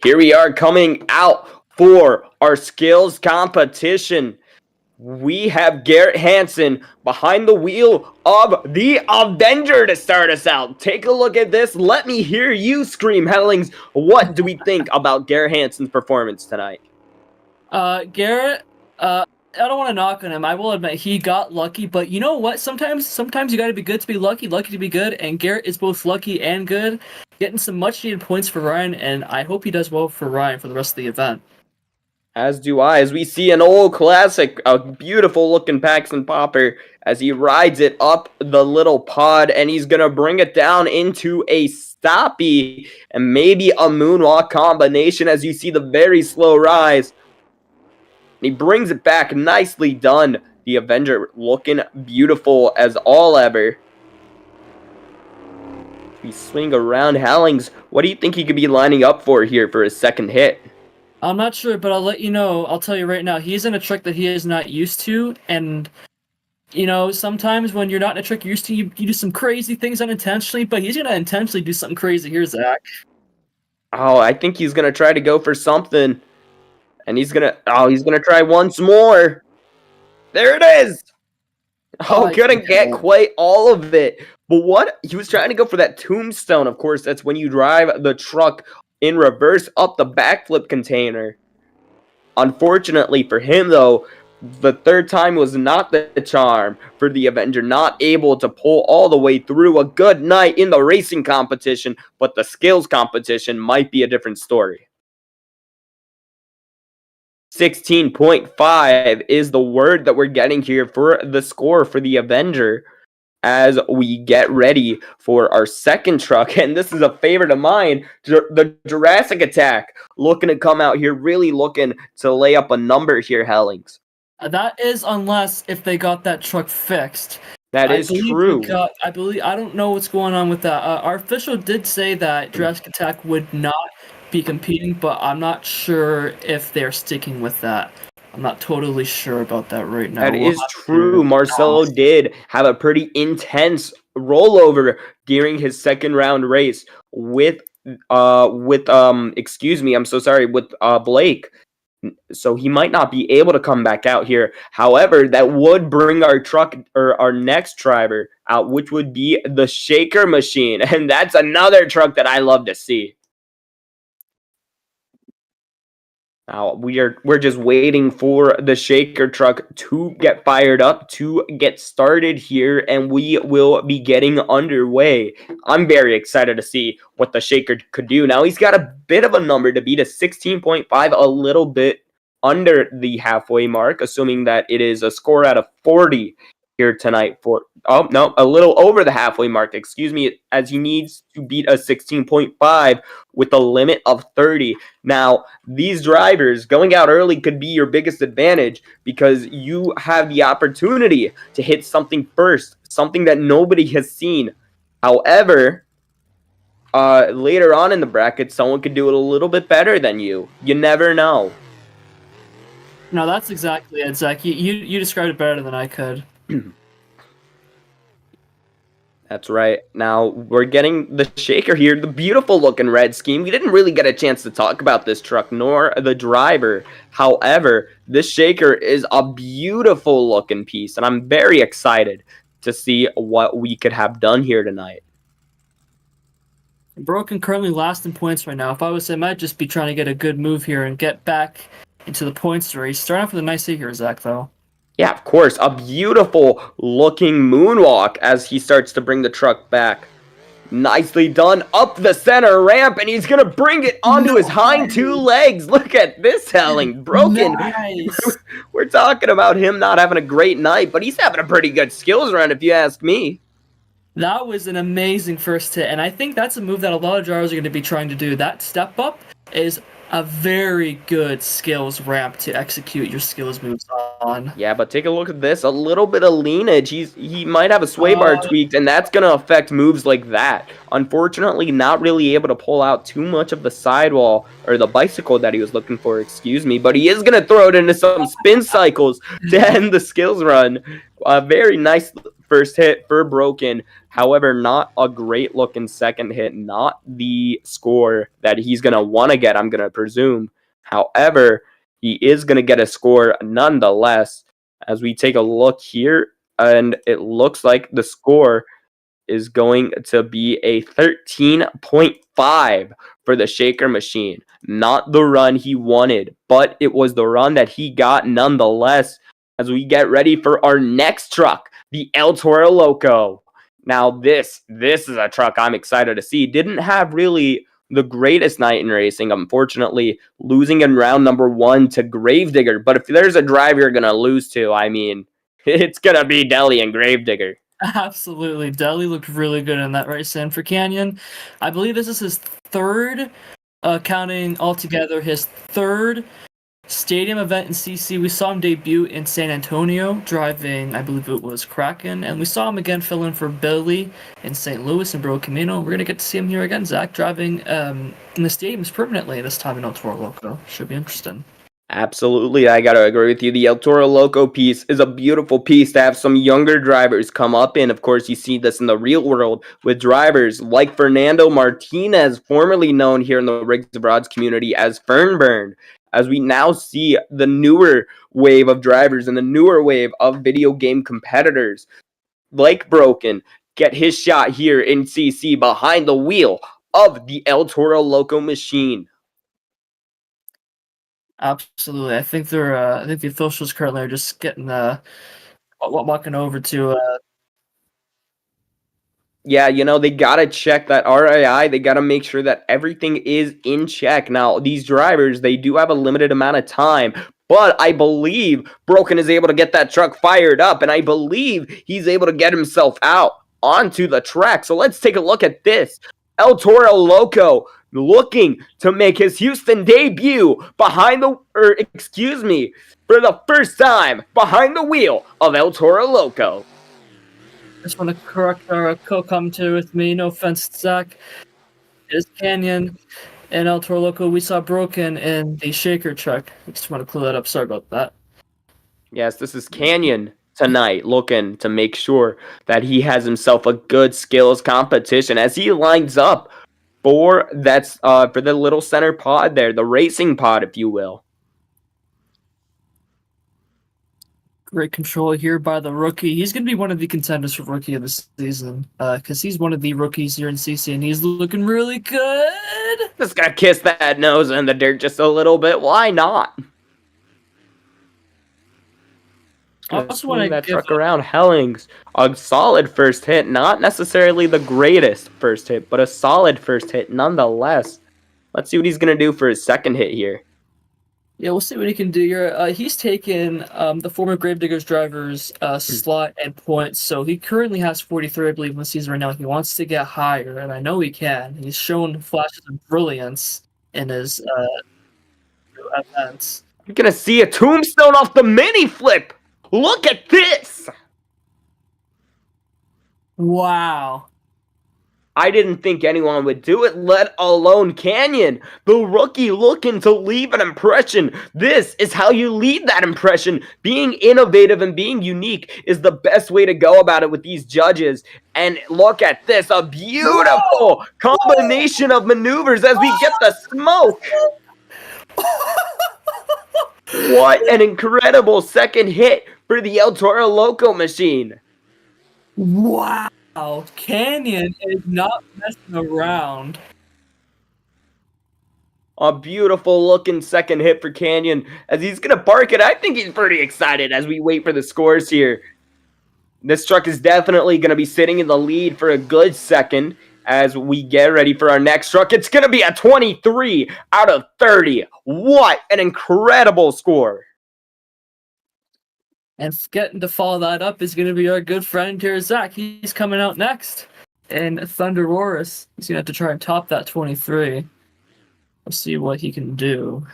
Here we are coming out for our skills competition. We have Garrett Hansen behind the wheel of the Avenger to start us out. Take a look at this. Let me hear you scream, Hellings. What do we think about Garrett Hansen's performance tonight? Garrett, I don't want to knock on him. I will admit he got lucky, but you know what? Sometimes you got to be good to be lucky, lucky to be good, and Garrett is both lucky and good, getting some much-needed points for Ryan, and I hope he does well for Ryan for the rest of the event. As do I, as we see an old classic, a beautiful-looking Paxton Popper as he rides it up the little pod, and he's going to bring it down into a stoppie and maybe a moonwalk combination as you see the very slow rise. He brings it back. Nicely done. The Avenger looking beautiful as all ever. We swing around. Hellings, what do you think he could be lining up for here for his second hit? I'm not sure, but I'll let you know. I'll tell you right now. He's in a trick that he is not used to, and you know, sometimes when you're not in a trick you're used to, you do some crazy things unintentionally, but he's going to intentionally do something crazy here, Zach. Oh, I think he's going to try to go for something. And he's gonna try once more. There it is. Oh, couldn't get quite all of it. But what? He was trying to go for that tombstone. Of course, that's when you drive the truck in reverse up the backflip container. Unfortunately for him, though, the third time was not the charm for the Avenger. Not able to pull all the way through. A good night in the racing competition, but the skills competition might be a different story. 16.5 is the word that we're getting here for the score for the Avenger as we get ready for our second truck. And this is a favorite of mine, the Jurassic Attack, looking to come out here, really looking to lay up a number here, Hellings. That is unless if they got that truck fixed. That is true. I don't know what's going on with that. Our official did say that Jurassic Attack would not be competing, but I'm not sure if they're sticking with that. I'm not totally sure about that right now. That is true. Marcelo did have a pretty intense rollover during his second round race with Blake. So he might not be able to come back out here. However, that would bring our truck or our next driver out, which would be the Shaker Machine. And that's another truck that I love to see. Now we're just waiting for the Shaker truck to get fired up, to get started here, and we will be getting underway. I'm very excited to see what the Shaker could do. Now he's got a bit of a number to beat, a 16.5, a little bit under the halfway mark, assuming that it is a score out of 40 here tonight a little over the halfway mark, excuse me, as he needs to beat a 16.5 with a limit of 30. Now, these drivers going out early could be your biggest advantage because you have the opportunity to hit something first, something that nobody has seen. However, later on in the bracket, someone could do it a little bit better than you. You never know. No, that's exactly it, Zach. You described it better than I could. That's right. Now we're getting the Shaker here, the beautiful looking red scheme. We didn't really get a chance to talk about this truck nor the driver. However, this Shaker is a beautiful looking piece, and I'm very excited to see what we could have done here tonight. Broken currently last in points right now. If I was him, I'd just be trying to get a good move here and get back into the points race. Starting off with a nice hit here, Zach, though. Yeah, of course. A beautiful looking moonwalk as he starts to bring the truck back. Nicely done up the center ramp, and he's going to bring it onto his hind two legs. Look at this, Helling. Broken. Nice. We're talking about him not having a great night, but he's having a pretty good skills run, if you ask me. That was an amazing first hit, and I think that's a move that a lot of drivers are going to be trying to do. That step up is a very good skills ramp to execute your skills moves on. Yeah, but take a look at this. A little bit of leanage. He might have a sway bar tweaked, and that's going to affect moves like that. Unfortunately, not really able to pull out too much of the sidewall, or the bicycle that he was looking for, excuse me. But he is going to throw it into some spin cycles to end the skills run. Very nice first hit for Broken. However, not a great looking second hit. Not the score that he's going to want to get, I'm going to presume. However, he is going to get a score nonetheless. As we take a look here, and it looks like the score is going to be a 13.5 for the Shaker Machine. Not the run he wanted, but it was the run that he got nonetheless. As we get ready for our next truck, the El Toro Loco. Now this is a truck I'm excited to see. Didn't have really the greatest night in racing, unfortunately, losing in round number 1 to Gravedigger. But if there's a driver you're going to lose to, I mean, it's going to be Deli and Gravedigger. Absolutely. Deli looked really good in that race. And for Canyon, I believe this is his third, counting altogether, his third stadium event in CC. We saw him debut in San Antonio, driving, I believe it was Kraken. And we saw him again fill in for Billy in St. Louis and Bro Camino. We're going to get to see him here again, Zach, driving in the stadiums permanently, this time in El Toro Loco. Should be interesting. Absolutely, I gotta agree with you. The El Toro Loco piece is a beautiful piece to have some younger drivers come up in. Of course, you see this in the real world with drivers like Fernando Martinez, formerly known here in the Rigs of Rods community as Fernburn, as we now see the newer wave of drivers and the newer wave of video game competitors like Broken get his shot here in CC behind the wheel of the El Toro Loco machine. Absolutely. I think I think the officials currently are just getting walking over to Yeah, you know, they got to check that RAI. They got to make sure that everything is in check. Now, these drivers, they do have a limited amount of time, but I believe Broken is able to get that truck fired up, and I believe he's able to get himself out onto the track. So let's take a look at this. El Toro Loco looking to make his Houston debut for the first time behind the wheel of El Toro Loco. just want to correct our co-commentator with me. No offense, Zach. It is Canyon and El Toro Loco. We saw Broken in the Shaker truck. I just want to clear that up. Sorry about that. Yes, this is Canyon tonight, looking to make sure that he has himself a good skills competition as he lines up for the little center pod there, the racing pod, if you will. Great control here by the rookie. He's going to be one of the contenders for rookie of the season because he's one of the rookies here in CC, and he's looking really good. Just gotta kiss that nose in the dirt just a little bit. Why not? I also want to that truck around. Hellings, a solid first hit. Not necessarily the greatest first hit, but a solid first hit nonetheless. Let's see what he's going to do for his second hit here. Yeah, we'll see what he can do here. He's taken the former Gravediggers driver's slot and points, so he currently has 43, I believe, in the season right now. He wants to get higher, and I know he can. He's shown flashes of brilliance in his events. You're going to see a tombstone off the mini flip. Look at this! Wow. I didn't think anyone would do it, let alone Canyon. The rookie looking to leave an impression. This is how you leave that impression. Being innovative and being unique is the best way to go about it with these judges. And look at this, a beautiful combination of maneuvers as we get the smoke. What an incredible second hit for the El Toro Loco machine. Wow. Canyon is not messing around. A beautiful looking second hit for Canyon as he's going to park it. I think he's pretty excited as we wait for the scores here. This truck is definitely going to be sitting in the lead for a good second as we get ready for our next truck. It's going to be a 23 out of 30. What an incredible score. And getting to follow that up is going to be our good friend here, Zach. He's coming out next in Thunder Wars. He's going to have to try and top that 23. Let's see what he can do.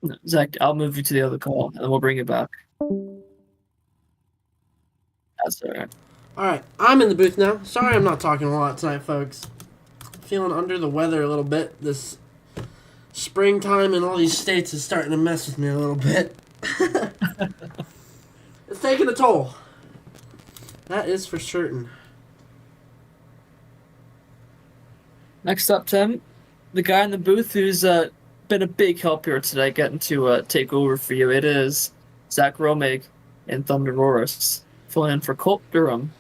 No, Zach, I'll move you to the other call, and then we'll bring you back. That's all right. All right, I'm in the booth now. Sorry I'm not talking a lot tonight, folks. Feeling under the weather a little bit. This springtime in all these states is starting to mess with me a little bit. It's taking a toll. That is for certain. Next up, Tim, the guy in the booth who's been a big help here today, getting to take over for you. It is Zach Romig and Thunderoris, filling in for Colt Durham.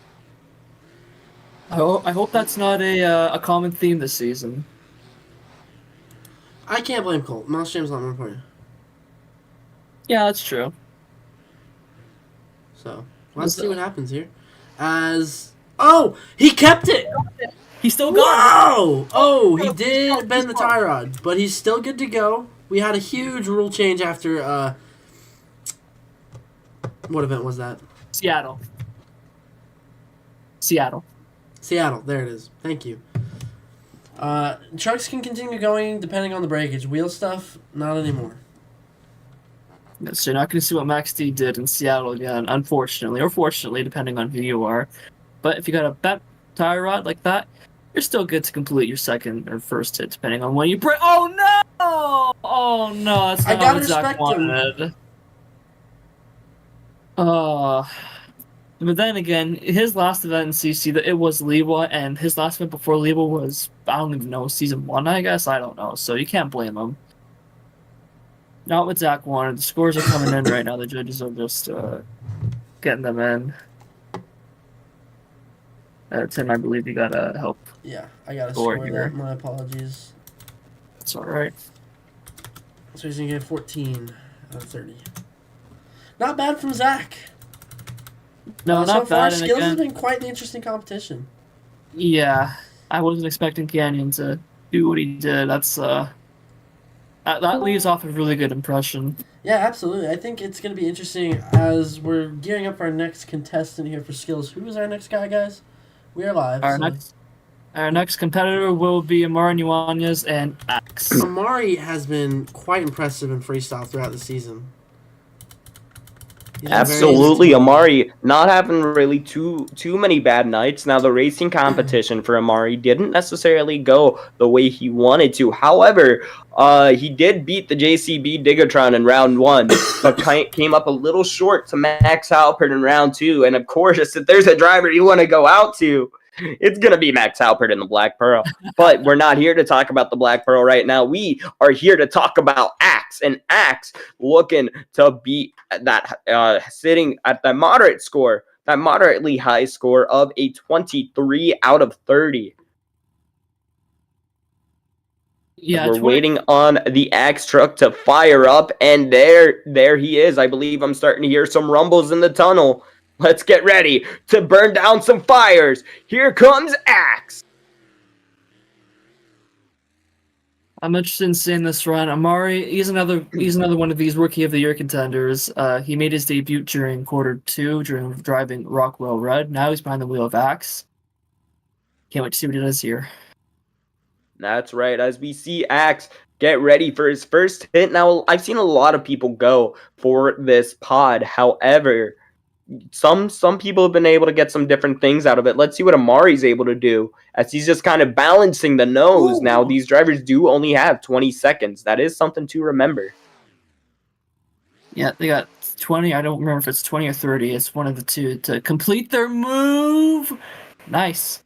I hope that's not a common theme this season. I can't blame Colt. Mouse Jam's not one for you. Yeah, that's true. So, let's see what happens here. He kept it! He still got Whoa! Oh, he did bend the tie rod, but he's still good to go. We had a huge rule change after, what event was that? Seattle. Seattle, there it is. Thank you. Trucks can continue going depending on the breakage. Wheel stuff, not anymore. So you're not going to see what Max D did in Seattle again, unfortunately, or fortunately, depending on who you are. But if you got a bent tie rod like that, you're still good to complete your second or first hit, depending on when you break. Oh no! Oh no! That's not what Zach wanted. But then again, his last event in CC, it was Liwa, and his last event before Liwa was, I don't even know, season 1, I guess? I don't know, so you can't blame him. Not what Zach wanted. The scores are coming in right now. The judges are just getting them in. Tim, I believe you got to help. Yeah, I got to score that. My apologies. It's alright. So he's going to get 14 out of 30. Not bad from Zach. No, not so bad. far, Skills has been quite an interesting competition. Yeah, I wasn't expecting Canyon to do what he did. That's that leaves off a really good impression. Yeah, absolutely. I think it's going to be interesting as we're gearing up our next contestant here for Skills. Who is our next guy, guys? We are live. Our next competitor will be Amari Nuanez and Axe. Amari has been quite impressive in freestyle throughout the season. Absolutely, Amari not having really too many bad nights. Now the racing competition for Amari didn't necessarily go the way he wanted to. However, he did beat the JCB Digatron in round 1, but came up a little short to Max Halpert in round 2. And of course, if there's a driver you want to go out to, it's going to be Max Halpert in the Black Pearl. But we're not here to talk about the Black Pearl right now. We are here to talk about Axe. And Axe looking to beat that, sitting at the moderate score, that moderately high score of a 23 out of 30. Yeah, we're waiting on the Axe truck to fire up. And there he is. I believe I'm starting to hear some rumbles in the tunnel. Let's get ready to burn down some fires. Here comes Axe. I'm interested in seeing this run. Amari, he's another one of these Rookie of the Year contenders. He made his debut during quarter 2 during driving Rockwell Red. Now he's behind the wheel of Axe. Can't wait to see what he does here. That's right. As we see Axe get ready for his first hit. Now, I've seen a lot of people go for this pod. However, some people have been able to get some different things out of it. Let's see what Amari's able to do as he's just kind of balancing the nose. Ooh. Now, these drivers do only have 20 seconds. That is something to remember. Yeah, they got 20. I don't remember if it's 20 or 30. It's one of the two to complete their move. Nice.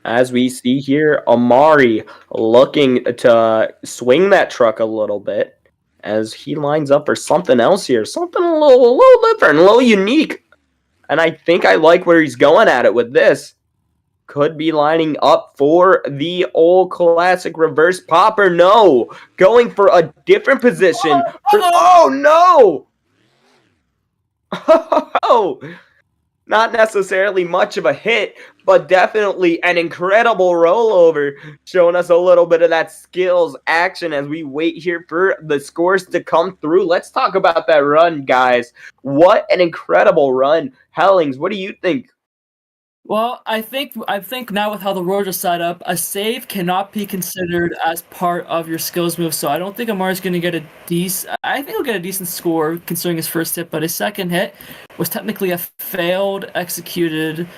As we see here, Amari looking to swing that truck a little bit as he lines up for something else here. Something a little different, a little unique. And I think I like where he's going at it with this. Could be lining up for the old classic reverse popper. No, going for a different position. Oh no! Oh, not necessarily much of a hit, but definitely an incredible rollover, showing us a little bit of that skills action as we wait here for the scores to come through. Let's talk about that run, guys. What an incredible run. Hellings, what do you think? Well, I think now with how the roads are set up, a save cannot be considered as part of your skills move. So I don't think Amar's going to get a decent. I think he'll get a decent score considering his first hit, but his second hit was technically a failed executed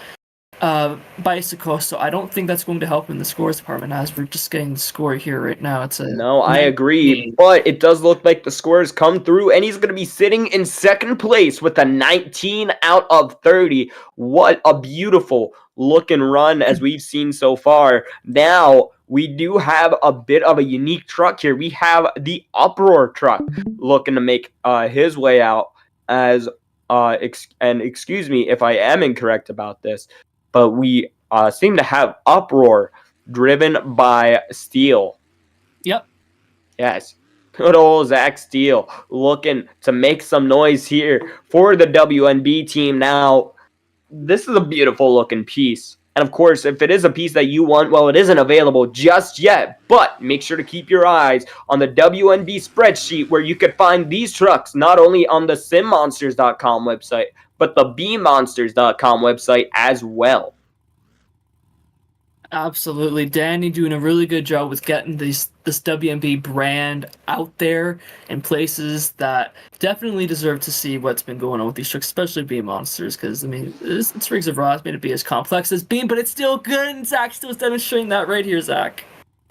bicycle, so I don't think that's going to help in the scores department as we're just getting the score here right now. It's a No, I 19. agree, but it does look like the scores come through, and he's going to be sitting in second place with a 19 out of 30. What a beautiful looking run as we've seen so far. Now, we do have a bit of a unique truck here. We have the Uproar truck looking to make his way out as, excuse me if I am incorrect about this, but we seem to have Uproar driven by Steel. Yep. Yes. Good old Zach Steele looking to make some noise here for the WNB team. Now, this is a beautiful looking piece. And of course, if it is a piece that you want, well, it isn't available just yet. But make sure to keep your eyes on the WNB spreadsheet where you could find these trucks not only on the simmonsters.com website, but the bmonsters.com website as well. Absolutely. Danny doing a really good job with getting this WMB brand out there in places that definitely deserve to see what's been going on with these trucks, especially Beam Monsters, because, I mean, it's Rigs of Raw. It's made to be as complex as Beam, but it's still good, and Zach still is demonstrating that right here, Zach.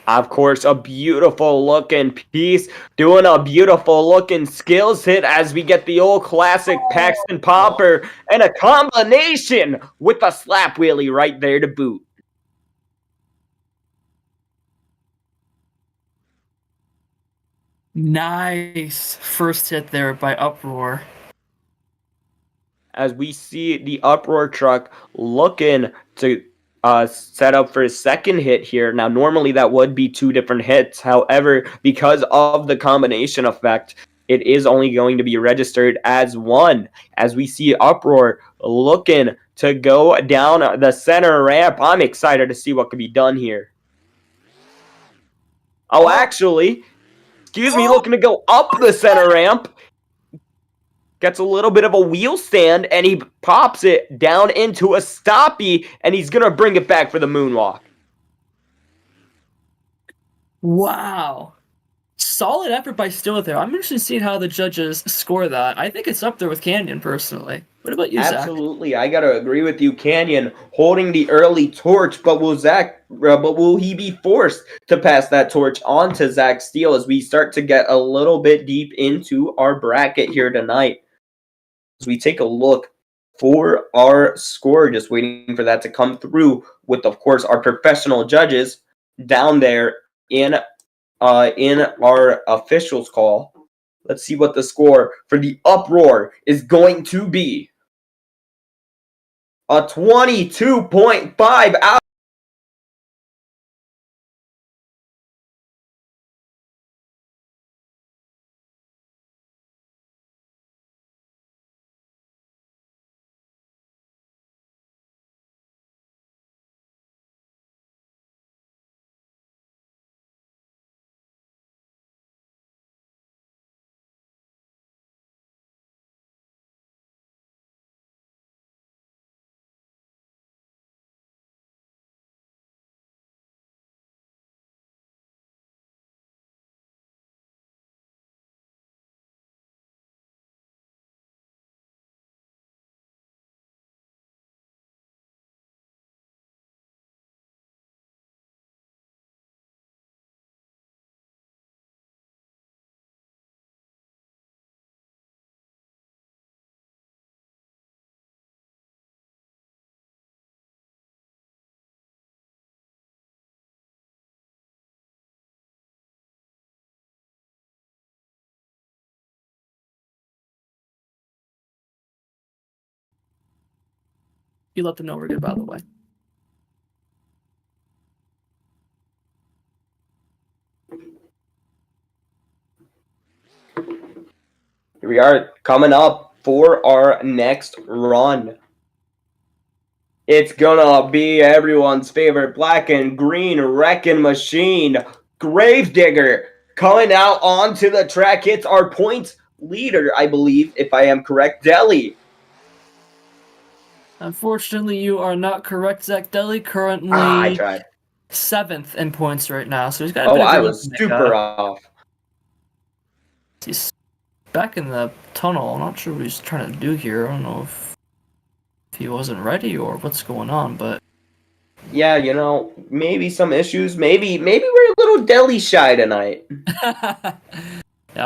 Of course, a beautiful looking piece, doing a beautiful looking skills hit as we get the old classic Paxton Popper and a combination with a slap wheelie right there to boot. Nice first hit there by Uproar. As we see the Uproar truck looking to set up for his second hit here. Now, normally that would be two different hits. However, because of the combination effect, it is only going to be registered as one. As we see Uproar looking to go down the center ramp. I'm excited to see what can be done here. Oh, actually, excuse me, looking to go up the center ramp. Gets a little bit of a wheel stand, and he pops it down into a stoppie, and he's going to bring it back for the moonwalk. Wow. Solid effort by Still there. I'm interested in seeing how the judges score that. I think it's up there with Canyon, personally. What about you, Zach? Absolutely. I got to agree with you, Canyon, holding the early torch, but will he be forced to pass that torch on to Zach Steele as we start to get a little bit deep into our bracket here tonight? As we take a look for our score, just waiting for that to come through with, of course, our professional judges down there in our officials call. Let's see what the score for the Uproar is going to be. A 22.5 out. You let them know we're good, by the way. Here we are coming up for our next run. It's gonna be everyone's favorite black and green wrecking machine, Gravedigger, coming out onto the track. It's our points leader, I believe, if I am correct, Deli. Unfortunately, you are not correct, Zach. Deli currently I tried. 7th in points right now, so he's got a Oh, bit of I a was run to make super up. off. He's back in the tunnel. I'm not sure what he's trying to do here. I don't know if he wasn't ready or what's going on, but Yeah, maybe some issues. Maybe we're a little deli shy tonight. Yeah,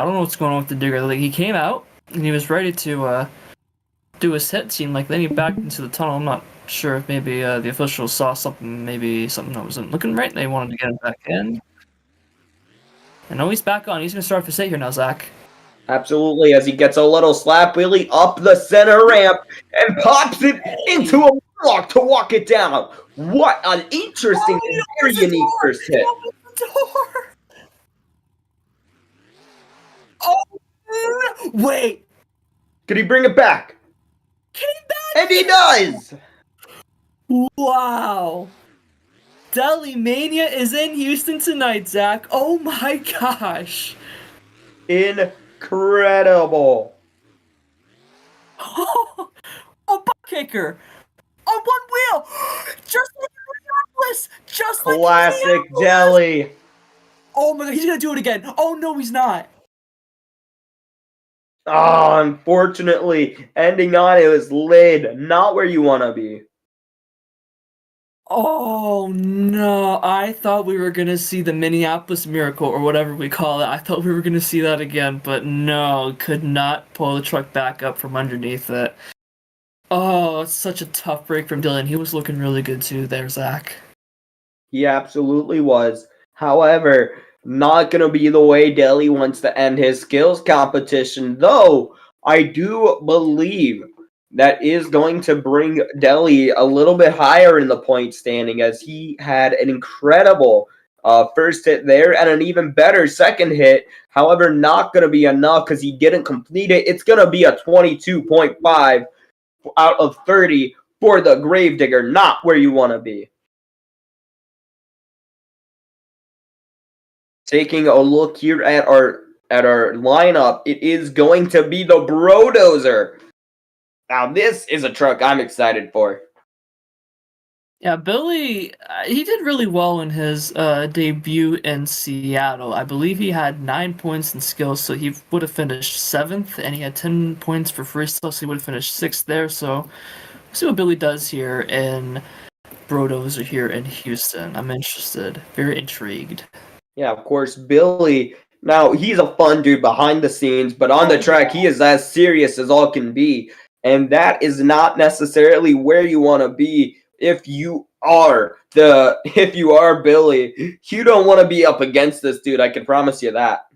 I don't know what's going on with the digger. Like, he came out and he was ready to do his hit. Seemed like then he backed into the tunnel. I'm not sure if maybe the officials saw something, maybe something that wasn't looking right, and they wanted to get him back in. And now he's back on. He's gonna start for hit here now, Zach. Absolutely, as he gets a little slap wheelie up the center ramp and pops it into a block to walk it down. What an interesting and very unique first hit. Oh, no. Wait. Could he bring it back? Came back. And he does. Wow. Deli Mania is in Houston tonight, Zach. Oh my gosh. Incredible. Oh, a butt kicker. On one wheel. Just like Minneapolis. Just like Classic Minneapolis. Deli. Oh my god, he's gonna do it again. Oh no, he's not. Oh, unfortunately, ending on his lid. Not where you want to be. Oh no, I thought we were gonna see the Minneapolis Miracle or whatever we call it. I thought we were gonna see that again, but no, could not pull the truck back up from underneath it. Oh, it's such a tough break from Dylan. He was looking really good too there, Zach. He absolutely was. However, not going to be the way Deli wants to end his skills competition, though I do believe that is going to bring Deli a little bit higher in the point standing, as he had an incredible first hit there and an even better second hit. However, not going to be enough because he didn't complete it. It's going to be a 22.5 out of 30 for the Gravedigger, not where you want to be. Taking a look here at our lineup, it is going to be the Brodozer. Now, this is a truck I'm excited for. Yeah, Billy, he did really well in his debut in Seattle. I believe he had 9 points in skills, so he would have finished 7th, and he had 10 points for freestyle, so he would have finished 6th there. So, we'll see what Billy does here in Brodozer here in Houston. I'm interested, very intrigued. Yeah, of course, Billy. Now, he's a fun dude behind the scenes, but on the track, he is as serious as all can be. And that is not necessarily where you want to be if you are Billy. You don't want to be up against this dude, I can promise you that.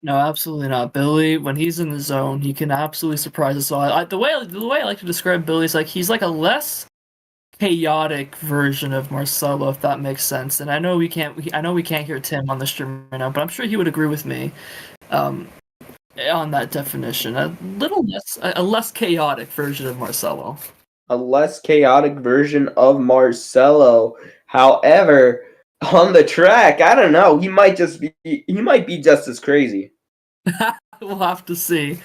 No, absolutely not. Billy, when he's in the zone, he can absolutely surprise us all. The way I like to describe Billy is like he's like a less chaotic version of Marcelo, if that makes sense. And I know we can't hear Tim on the stream right now, but I'm sure he would agree with me on that definition. A less chaotic version of Marcelo. A less chaotic version of Marcelo. However, on the track, I don't know. He might be just as crazy. We'll have to see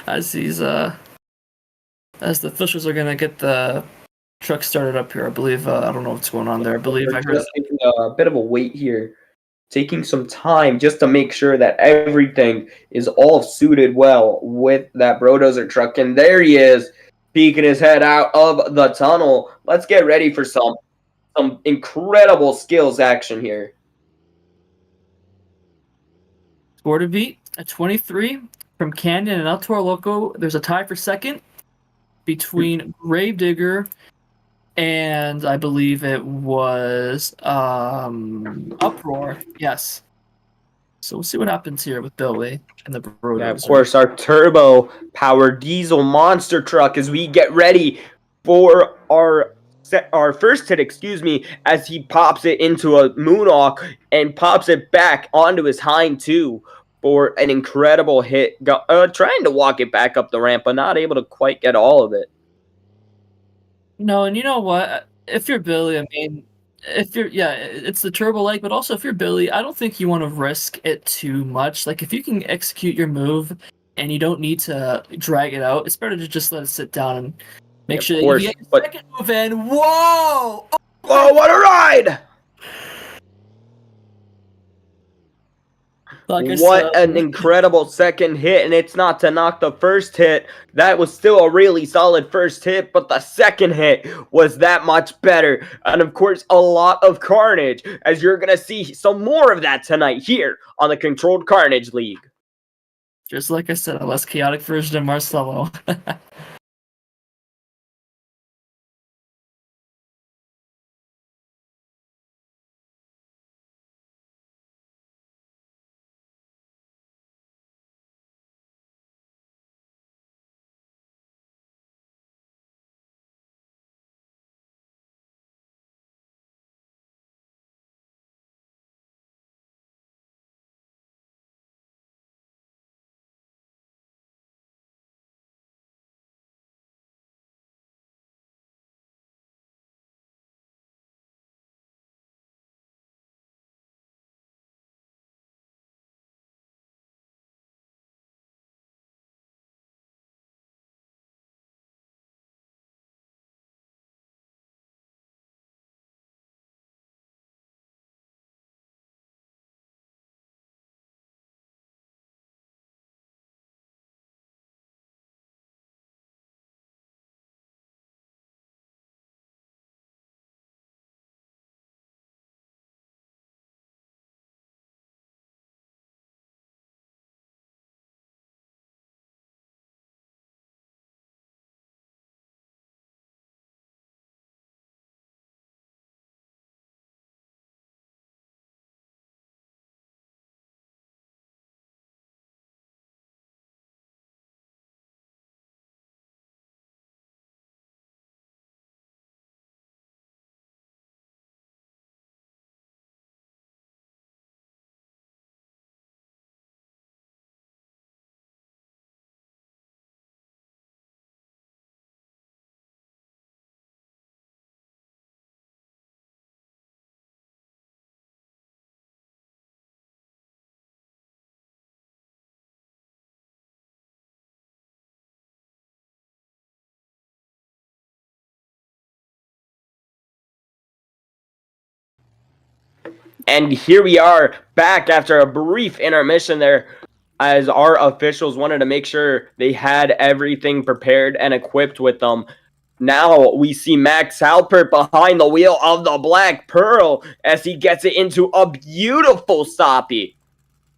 as the officials are gonna get the truck started up here. I believe I don't know what's going on there. I believe I heard taking a bit of a wait here, taking some time just to make sure that everything is all suited well with that Brodozer truck. And there he is, peeking his head out of the tunnel. Let's get ready for some incredible skills action here. score to beat at 23 from Canyon and El Toro Loco. There's a tie for second between Gravedigger and I believe it was Uproar. Yes. So we'll see what happens here with Billy and the Brodozer. Yeah, of course, our turbo-powered diesel monster truck as we get ready for our first hit, as he pops it into a moonwalk and pops it back onto his hind two for an incredible hit. Trying to walk it back up the ramp, but not able to quite get all of it. No, and you know what? If you're Billy, I mean, it's the turbo leg, but also if you're Billy, I don't think you want to risk it too much. Like if you can execute your move and you don't need to drag it out, it's better to just let it sit down and make sure that you get your second move in. Whoa! Oh, what a ride! Like I What said, an incredible second hit, and it's not to knock the first hit. That was still a really solid first hit, but the second hit was that much better. And of course, a lot of carnage, as you're going to see some more of that tonight here on the Controlled Carnage League. just like I said, a less chaotic version of Marcelo. And here we are back after a brief intermission there, as our officials wanted to make sure they had everything prepared and equipped with them. Now we see Max Halpert behind the wheel of the Black Pearl as he gets it into a beautiful stoppie.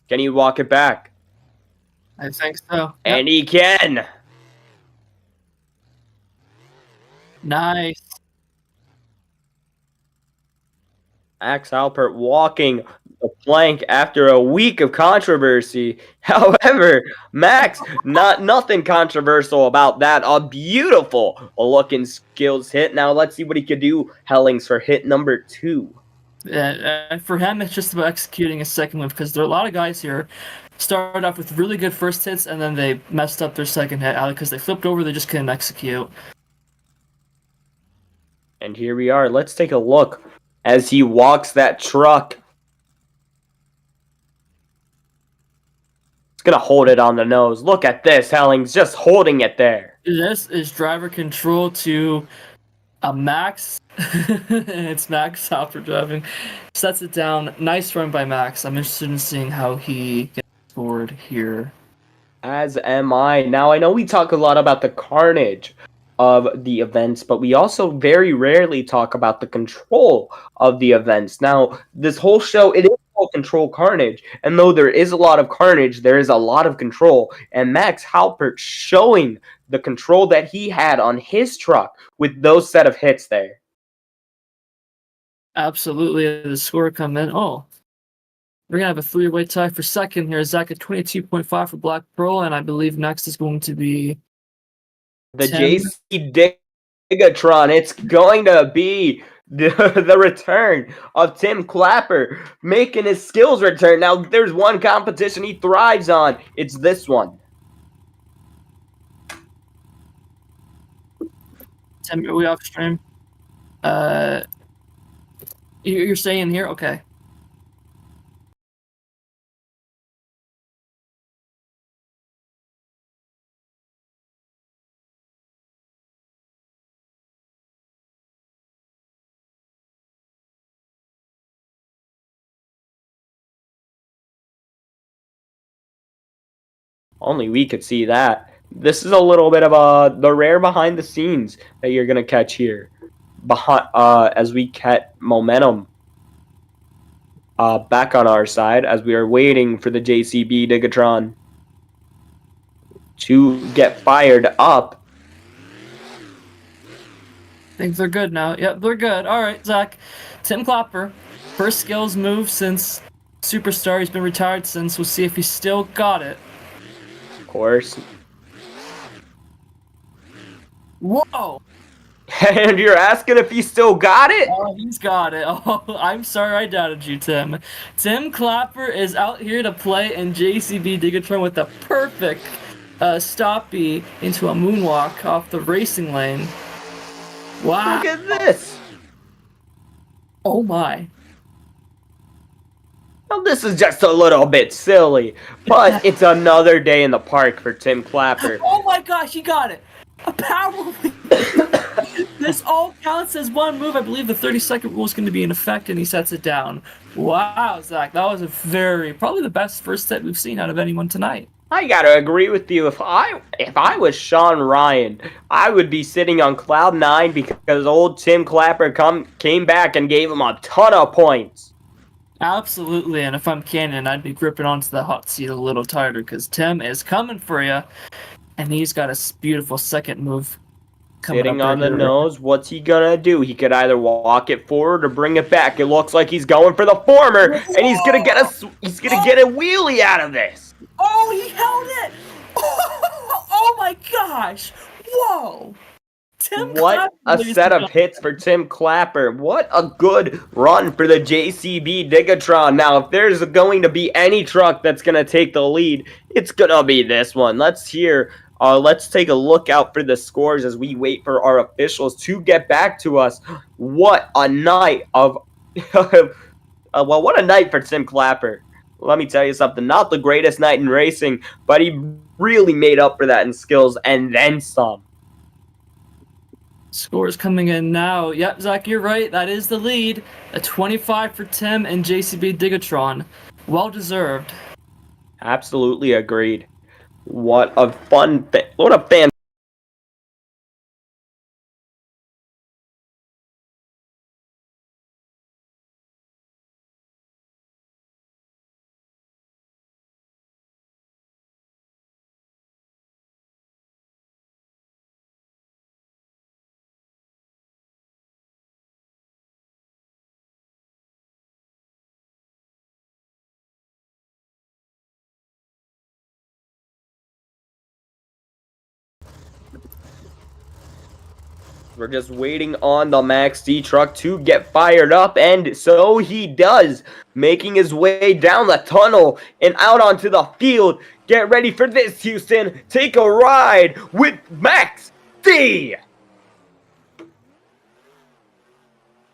Can he walk it back? I think so. And he can. Nice. Max Halpert walking the plank after a week of controversy. However, Max, nothing controversial about that. A beautiful looking skills hit. Now let's see what he could do, Hellings, for hit number 2. For him, it's just about executing a second move because there are a lot of guys here started off with really good first hits and then they messed up their second hit either because they flipped over, they just couldn't execute. And here we are. Let's take a look as he walks that truck. He's going to hold it on the nose. Look at this, Hellings, just holding it there. This is driver control to a Max. It's Max Halpert driving. Sets it down. Nice run by Max. I'm interested in seeing how he gets scored here. As am I. Now, I know we talk a lot about the carnage of the events, but we also very rarely talk about the control of the events. Now, this whole show, it is called Control Carnage, and though there is a lot of carnage, there is a lot of control, and Max Halpert showing the control that he had on his truck with those set of hits there. Absolutely, the score come in. Oh, we're gonna have a three-way tie for second here. Zach at 22.5 for Black Pearl, and I believe next is going to be The Tim. JC Gigatron. It's going to be the return of Tim Clapper making his skills return. Now, there's one competition he thrives on. It's this one. Tim, are we off stream? You're staying here? Okay. Only we could see that. This is a little bit of the rare behind the scenes that you're gonna catch here. Behind as we get momentum back on our side as we are waiting for the JCB Digatron to get fired up. Things are good now. Yep, they're good. All right, Zach. Tim Clapper, first skills move since Superstar. He's been retired since. We'll see if he's still got it. Of course. Whoa! And you're asking if he still got it? Oh, he's got it. Oh, I'm sorry I doubted you, Tim. Tim Clapper is out here to play in JCB Digatron with a perfect stoppie into a moonwalk off the racing lane. Wow. Look at this. Oh my. Well, this is just a little bit silly, but it's another day in the park for Tim Clapper. Oh my gosh, he got it. A power This all counts as one move. I believe the 30-second rule is going to be in effect, and he sets it down. Wow, Zach, that was probably the best first set we've seen out of anyone tonight. I gotta agree with you. If I was Sean Ryan, I would be sitting on cloud 9 because old Tim Clapper came back and gave him a ton of points. Absolutely, and if I'm Cannon, I'd be gripping onto the hot seat a little tighter because Tim is coming for you, and he's got a beautiful second move. Sitting on the nose, what's he gonna do? He could either walk it forward or bring it back. It looks like he's going for the former, and he's gonna get a wheelie out of this. Oh, he held it! Oh my gosh! Whoa! Tim What Clapper, a set of hits for Tim Clapper. What a good run for the JCB Digatron. Now, if there's going to be any truck that's going to take the lead, it's going to be this one. Let's take a look out for the scores as we wait for our officials to get back to us. What a night of... well, what a night for Tim Clapper. Let me tell you something. Not the greatest night in racing, but he really made up for that in skills and then some. Scores coming in now. Yep, Zach, you're right. That is the lead. A 25 for Tim and JCB Digatron. Well deserved. Absolutely agreed. What a fan. We're just waiting on the Max D truck to get fired up, and so he does, making his way down the tunnel and out onto the field. Get ready for this, Houston. Take a ride with Max D.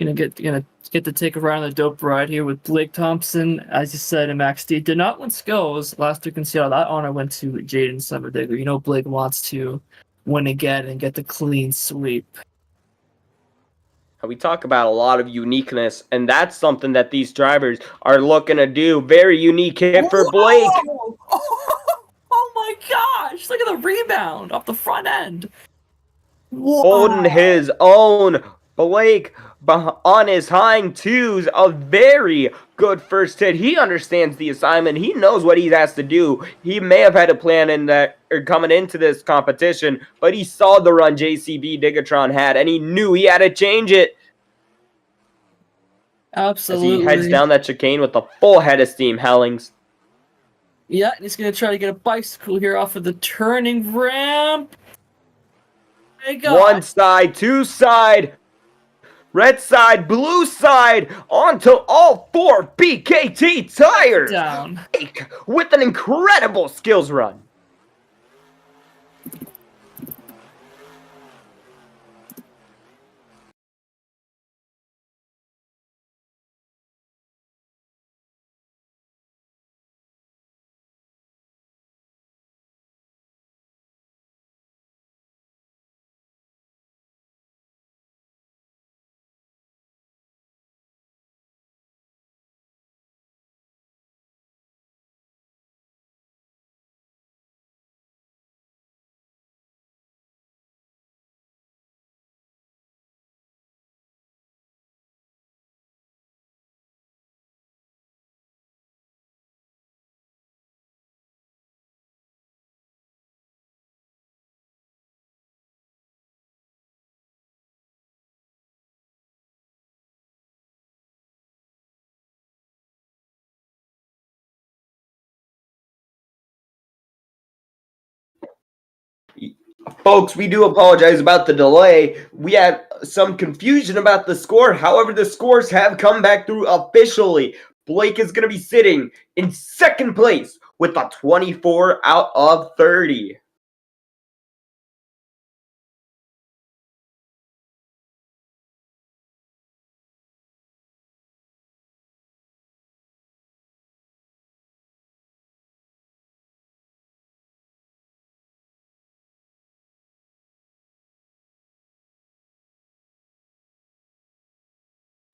Gonna get to take a ride on the dope ride here with Blake Thompson. As you said, and Max D did not win skills last week in Seattle. That honor went to Jaden Summerdigger. You know Blake wants to win again and get the clean sweep. We talk about a lot of uniqueness, and that's something that these drivers are looking to do. Very unique hit for Blake. Oh my gosh! Look at the rebound off the front end. Wow. Holding his own. Blake on his hind twos. A very good first hit. He understands the assignment. He knows what he has to do. He may have had a plan in that coming into this competition, but he saw the run JCB Digatron had, and he knew he had to change it. Absolutely. As he heads down that chicane with a full head of steam, Hellings. Yeah, and he's going to try to get a bicycle here off of the turning ramp. There you go. One side, two side, red side, blue side, onto all four BKT tires. Down. With an incredible skills run. Folks, we do apologize about the delay. We had some confusion about the score. However, the scores have come back through officially. Blake is going to be sitting in second place with a 24 out of 30.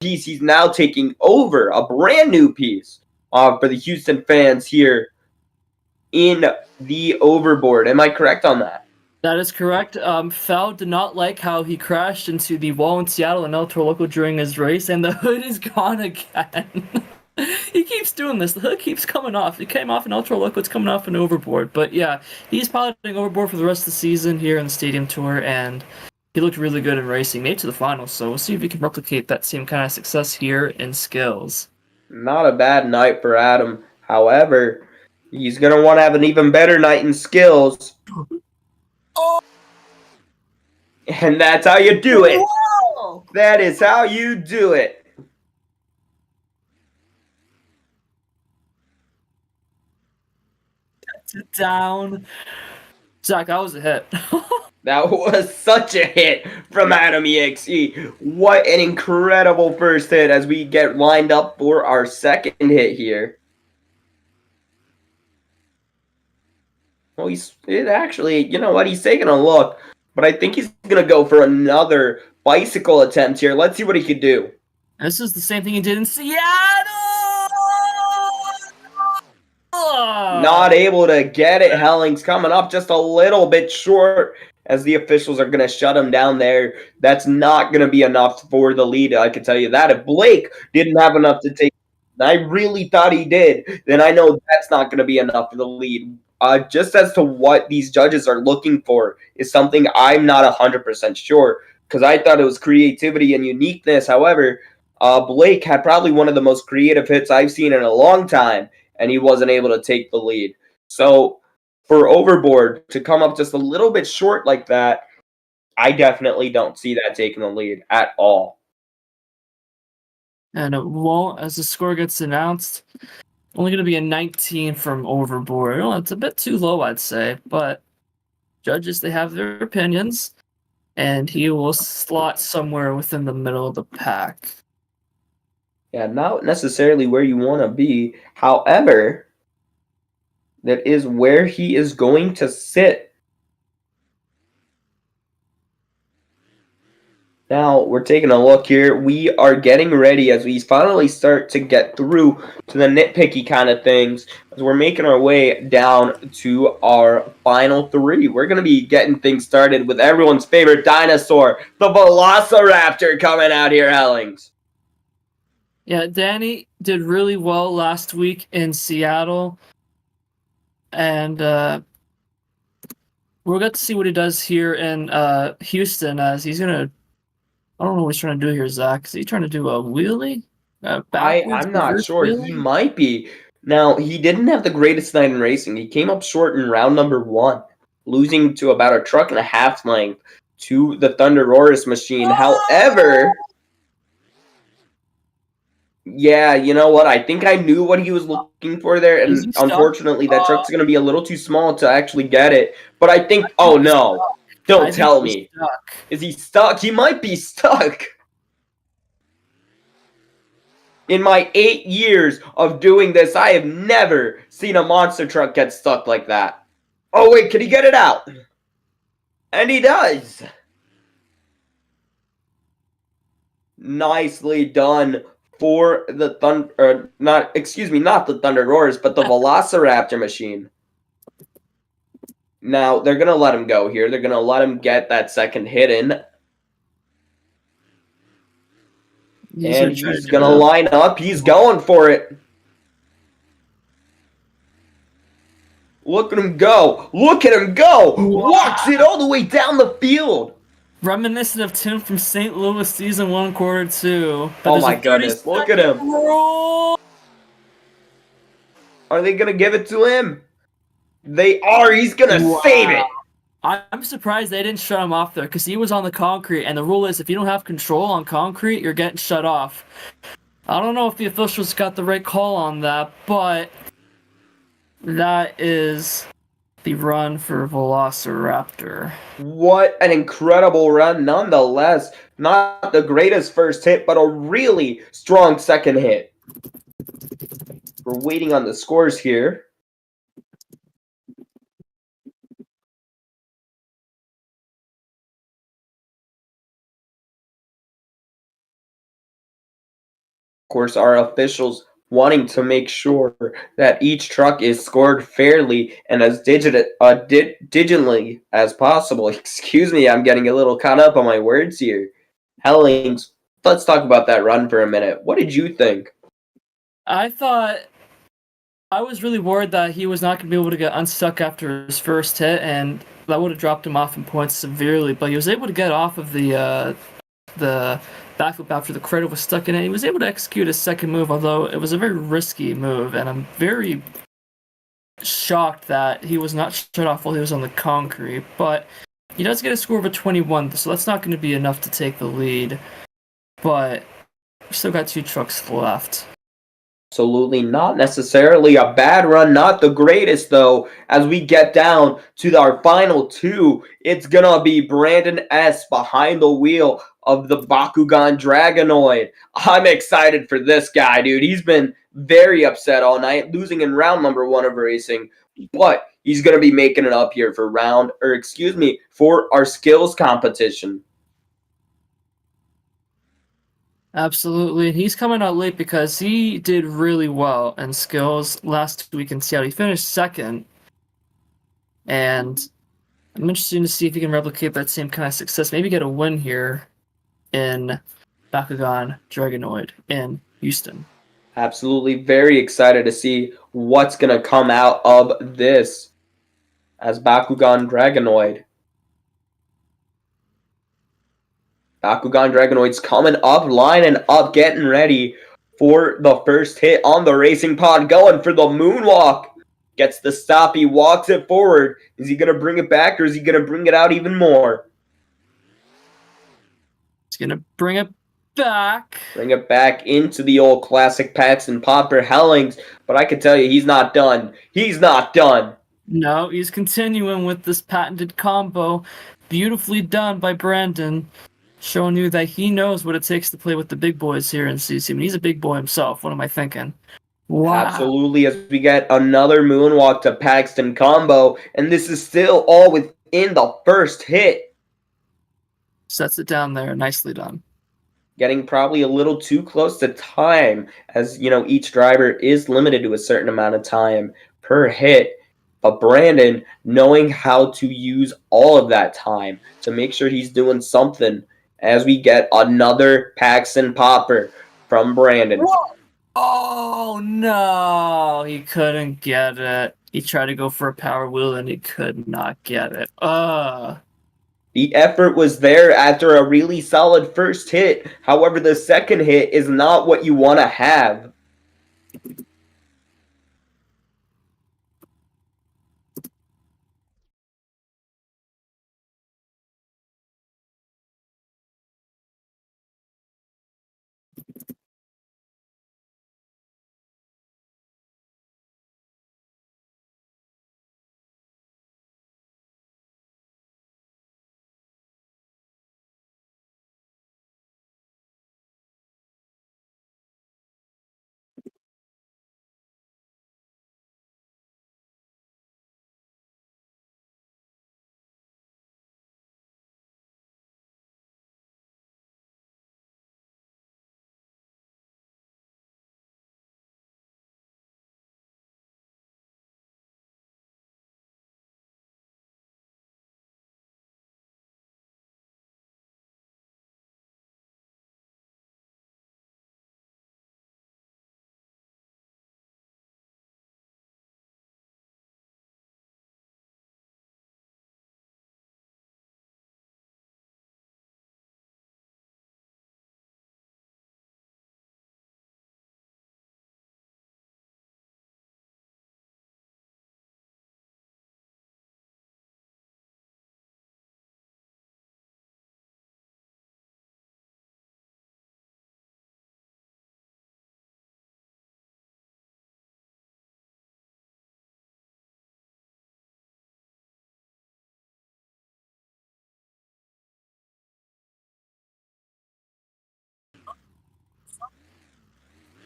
He's now taking over a brand new piece for the Houston fans here in the overboard. Am I correct on that? That is correct. Fowl did not like how he crashed into the wall in Seattle and El Toro Loco during his race, and the hood is gone again. He keeps doing this. The hood keeps coming off. It came off in El Toro Loco. It's coming off in Overboard. But yeah, he's piloting Overboard for the rest of the season here in the Stadium Tour, and he looked really good in racing. Made it to the finals, so we'll see if he can replicate that same kind of success here in skills. Not a bad night for Adam. However, he's going to want to have an even better night in skills. And that's how you do it. Whoa! That is how you do it. That's it down. Zach, that was a hit. That was such a hit from Adam EXE. What an incredible first hit as we get lined up for our second hit here. Well, it actually, you know what? He's taking a look, but I think he's going to go for another bicycle attempt here. Let's see what he can do. This is the same thing he did in Seattle! Not able to get it. Helling's coming up just a little bit short as the officials are going to shut him down there. That's not going to be enough for the lead. I can tell you that. If Blake didn't have enough to take, I really thought he did, then I know that's not going to be enough for the lead. Just as to what these judges are looking for is something I'm not 100% sure, because I thought it was creativity and uniqueness. However, Blake had probably one of the most creative hits I've seen in a long time, and he wasn't able to take the lead. So for Overboard to come up just a little bit short like that, I definitely don't see that taking the lead at all. And it won't, as the score gets announced, only going to be a 19 from Overboard. Well, it's a bit too low, I'd say, but judges, they have their opinions, and he will slot somewhere within the middle of the pack. Yeah, not necessarily where you want to be. However, that is where he is going to sit. Now, we're taking a look here. We are getting ready as we finally start to get through to the nitpicky kind of things. As we're making our way down to our final three. We're going to be getting things started with everyone's favorite dinosaur, the Velociraptor, coming out here, Hellings. Yeah, Danny did really well last week in Seattle, and we'll get to see what he does here in Houston, as he's going to, I don't know what he's trying to do here, Zach. Is he trying to do a wheelie? I'm not sure. Wheelie? He might be. Now, he didn't have the greatest night in racing. He came up short in round number 1, losing to about a truck and a half length to the Thunderoris machine. However, yeah, you know what? I think I knew what he was looking for there, and unfortunately, that truck's going to be a little too small to actually get it. But I think, oh no, don't tell me. Stuck. Is he stuck? He might be stuck. In my 8 years of doing this, I have never seen a monster truck get stuck like that. Oh, wait, can he get it out? And he does. Nicely done for the not the Thunderoris, but the Velociraptor machine. Now, they're going to let him go here. They're going to let him get that second hit in. And he's going to line up. He's going for it. Look at him go. Look at him go. Wow. Walks it all the way down the field. Reminiscent of Tim from St. Louis season 1, quarter 2. Oh my goodness. Look at him. Roll. Are they going to give it to him? They are. He's going to save it. I'm surprised they didn't shut him off there because he was on the concrete, and the rule is if you don't have control on concrete, you're getting shut off. I don't know if the officials got the right call on that, but that is the run for Velociraptor. What an incredible run nonetheless. Not the greatest first hit, but a really strong second hit. We're waiting on the scores here. Of course, our officials wanting to make sure that each truck is scored fairly and as digitally as possible. Excuse me, I'm getting a little caught up on my words here. Hellings, let's talk about that run for a minute. What did you think? I thought I was really worried that he was not going to be able to get unstuck after his first hit, and that would have dropped him off in points severely. But he was able to get off of the backflip after the cradle was stuck in it. He was able to execute his second move, although it was a very risky move, and I'm very shocked that he was not shut off while he was on the concrete. But he does get a score of a 21, so that's not going to be enough to take the lead. But we still got 2 trucks left. Absolutely not necessarily a bad run, not the greatest though. As we get down to our final 2, it's gonna be Brandon S behind the wheel of the Bakugan Dragonoid. I'm excited for this guy, dude. He's been very upset all night, losing in round number 1 of racing, but he's gonna be making it up here for for our skills competition. Absolutely. He's coming out late because he did really well in skills last week in Seattle. He finished second. And I'm interested to see if he can replicate that same kind of success. Maybe get a win here in Bakugan Dragonoid in Houston. Absolutely very excited to see what's going to come out of this as Bakugan Dragonoid. Bakugan Dragonoid's coming up, lining up, getting ready for the first hit on the racing pod, going for the moonwalk. Gets the stop, he walks it forward. Is he going to bring it back or is he going to bring it out even more? He's going to bring it back. Bring it back into the old classic Paxton Popper Hellings. But I can tell you, he's not done. He's not done. No, he's continuing with this patented combo. Beautifully done by Brandon. Showing you that he knows what it takes to play with the big boys here in CC. I mean, he's a big boy himself. What am I thinking? Wow. Absolutely, as we get another moonwalk to Paxton combo, and this is still all within the first hit. Sets it down there. Nicely done. Getting probably a little too close to time, as you know, each driver is limited to a certain amount of time per hit. But Brandon knowing how to use all of that time to make sure he's doing something as we get another Paxton Popper from Brandon. Whoa! Oh no, he couldn't get it. He tried to go for a power wheel and he could not get it. The effort was there after a really solid first hit. However, the second hit is not what you want to have.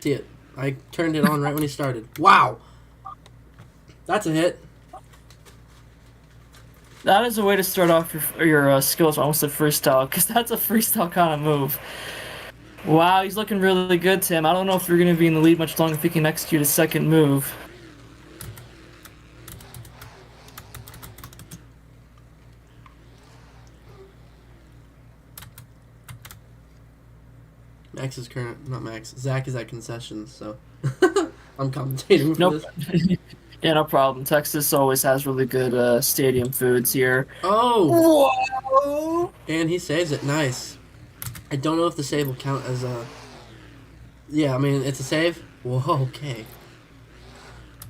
See it. I turned it on right when he started. Wow. That's a hit. That is a way to start off your skills, almost a freestyle, because that's a freestyle kind of move. Wow, he's looking really good, Tim. I don't know if you're going to be in the lead much longer if he can execute his second move. Max is current, not Max. Zach is at concessions, so I'm commentating for Nope. this. Yeah, no problem. Texas always has really good stadium foods here. Oh! Whoa! And he saves it. Nice. I don't know if the save will count as a... Yeah, I mean, it's a save. Whoa, okay.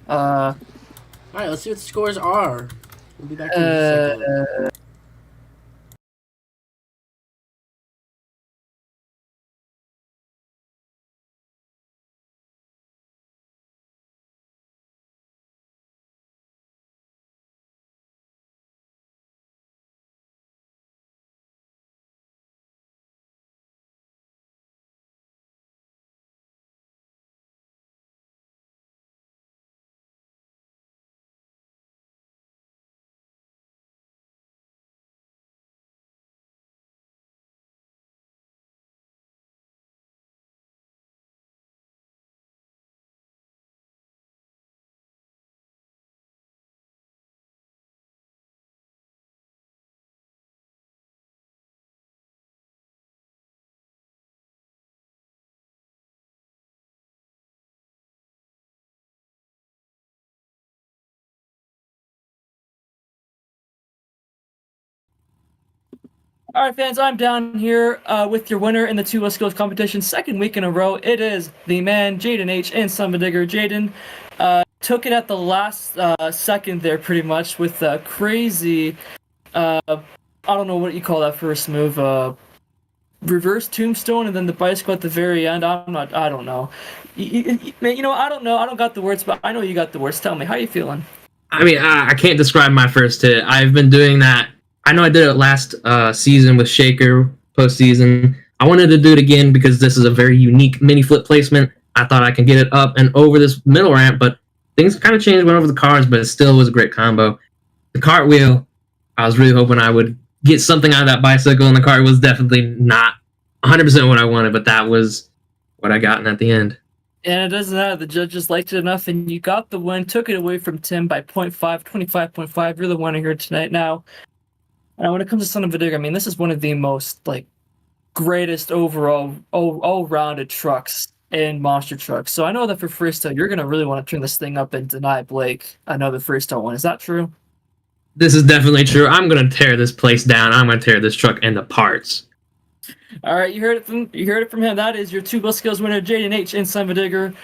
Alright, let's see what the scores are. We'll be back in a second. All right, fans, I'm down here with your winner in the two skills competition, second week in a row. It is the man, Jaden H. and Summer Digger. Jaden took it at the last second there, pretty much, with a crazy, I don't know what you call that first move, reverse tombstone and then the bicycle at the very end. I don't know. Man, I don't know. I don't got the words, but I know you got the words. Tell me, how you feeling? I mean, I can't describe my first hit. I've been doing that. I know I did it last season with Shaker postseason. I wanted to do it again because this is a very unique mini flip placement. I thought I could get it up and over this middle ramp, but things kind of changed, went over the cars, but it still was a great combo. The cartwheel, I was really hoping I would get something out of that bicycle, and the cart was definitely not 100% what I wanted, but that was what I got at the end. And it doesn't matter. The judges liked it enough, and you got the win. Took it away from Tim by 0.5, 25.5. You're the winner here tonight. Now, when it comes to Son of a Digger, I mean, this is one of the most greatest overall, all-rounded trucks in monster trucks. So I know that for freestyle, you're gonna really want to turn this thing up and deny Blake another freestyle one. Is that true? This is definitely true. I'm gonna tear this place down. I'm gonna tear this truck into parts. All right, you heard it from him. That is your two skills winner, Jaden H. and Son of a Digger.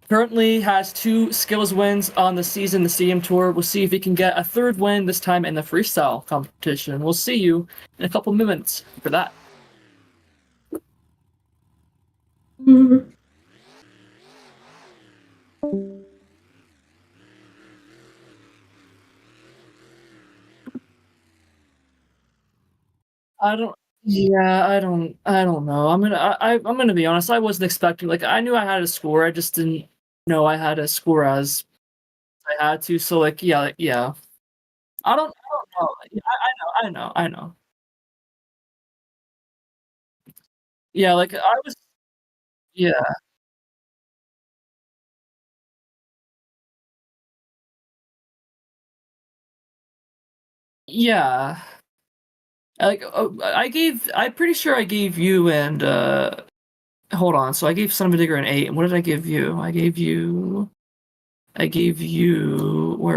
Currently has 2 skills wins on the season, the Stadium Tour. We'll see if he can get a third win this time in the freestyle competition. We'll see you in a couple minutes for that. I don't. Yeah, I don't know. I'm gonna be honest. I wasn't expecting. I knew I had a score. I just didn't know I had a score as I had to. So yeah. I don't know. Yeah, I know. Yeah, I was. Yeah, yeah. I'm pretty sure I gave you and hold on. So I gave Son of a Digger an 8, and what did I give you? Where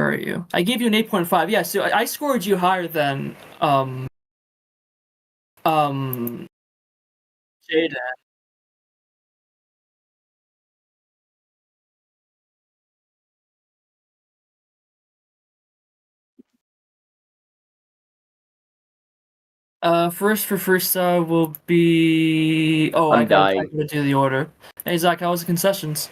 are you? I gave you an 8.5. Yeah, so I scored you higher than um Jaden. First for first will be. Oh, I I'm gotta dying. do the order. Hey Zach, how was the concessions?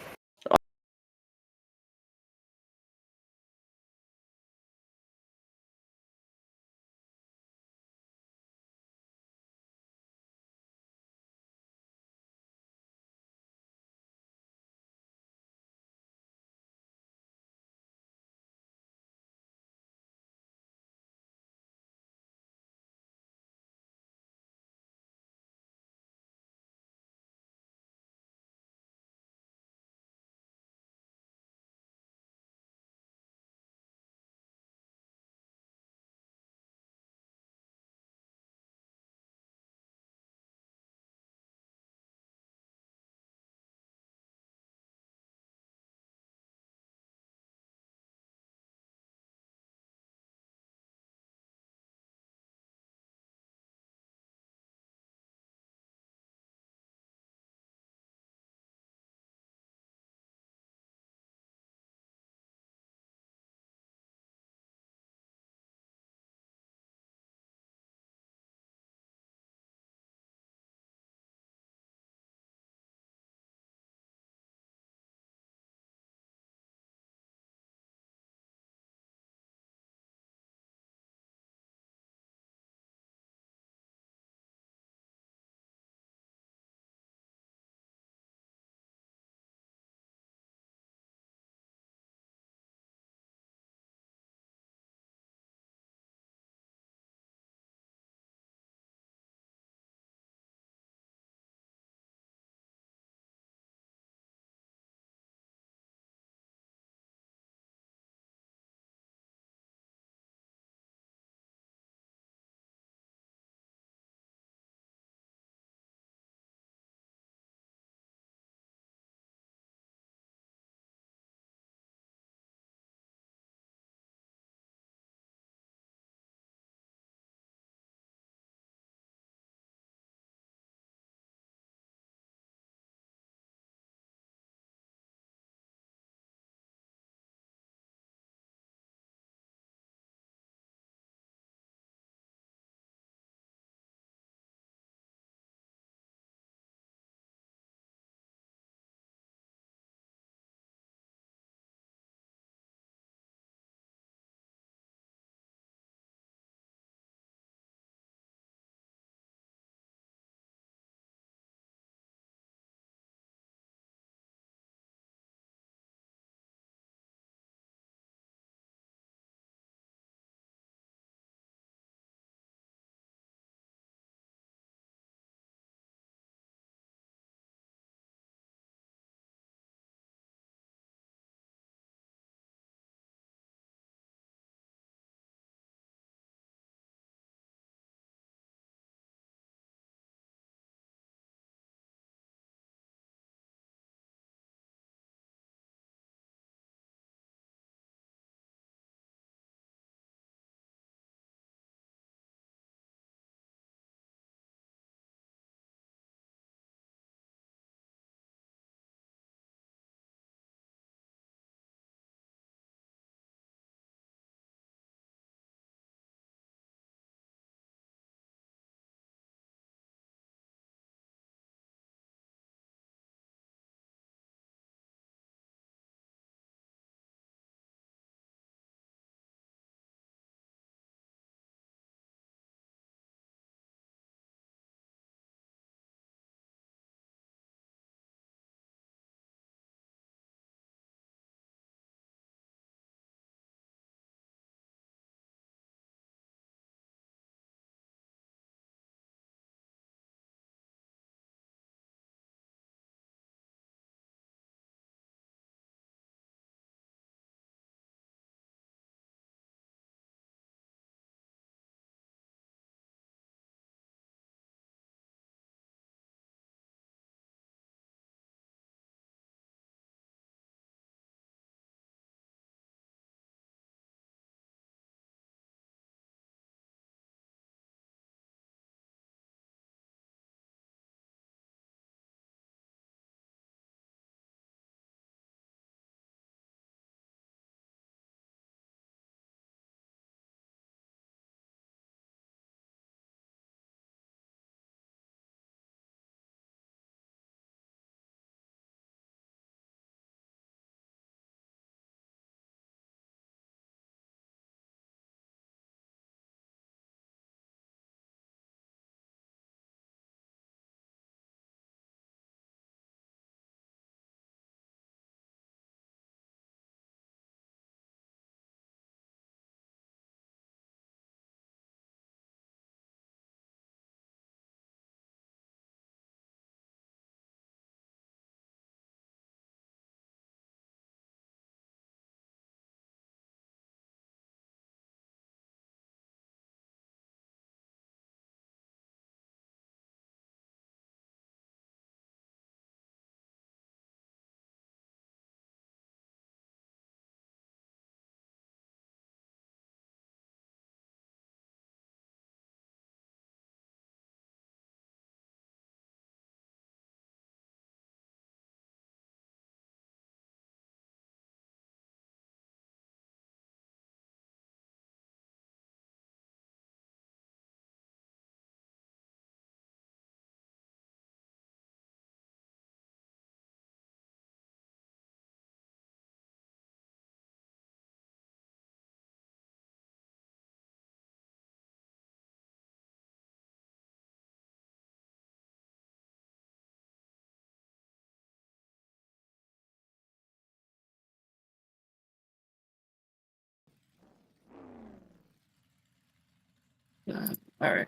All right.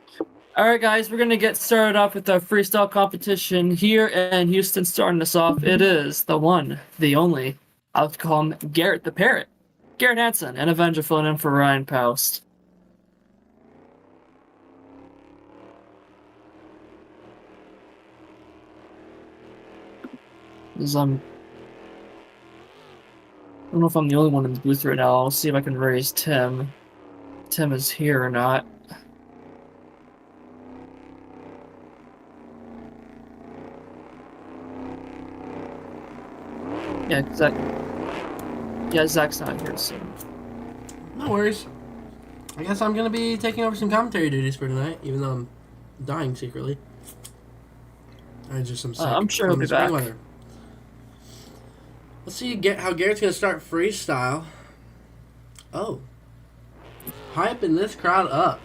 All right, guys, we're going to get started off with our freestyle competition here in Houston. Starting us off, it is the one, the only, I'll call him Garrett the Parrot. Garrett Hansen, an Avenger filling in for Ryan Poust. I don't know if I'm the only one in the booth right now. I'll see if I can raise Tim. Tim is here or not. Yeah, Zach's not here, so. No worries. I guess I'm gonna be taking over some commentary duties for tonight, even though I'm dying secretly. I just am sick. I'm sure he'll from be the spring back. weather. Let's see how Garrett's gonna start freestyle. Oh, hyping this crowd up.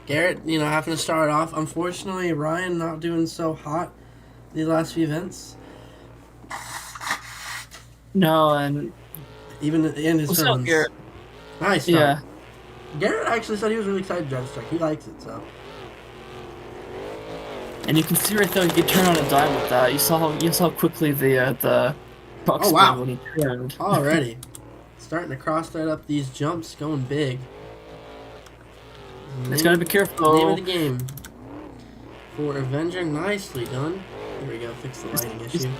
Garrett, having to start off. Unfortunately, Ryan not doing so hot these last few events. No, and Even in his what's up, feelings. Garrett? Nice start. Yeah. Garrett actually said he was really excited to drive this truck. He likes it, so. And you can see right there, you can turn on a dime with that. You saw how quickly the truck Oh, spun wow. when he turned. Already. Starting to cross thread up these jumps, going big. It's gotta be careful. Name of the game. For Avenger, nicely done. There we go, fix the lighting issue.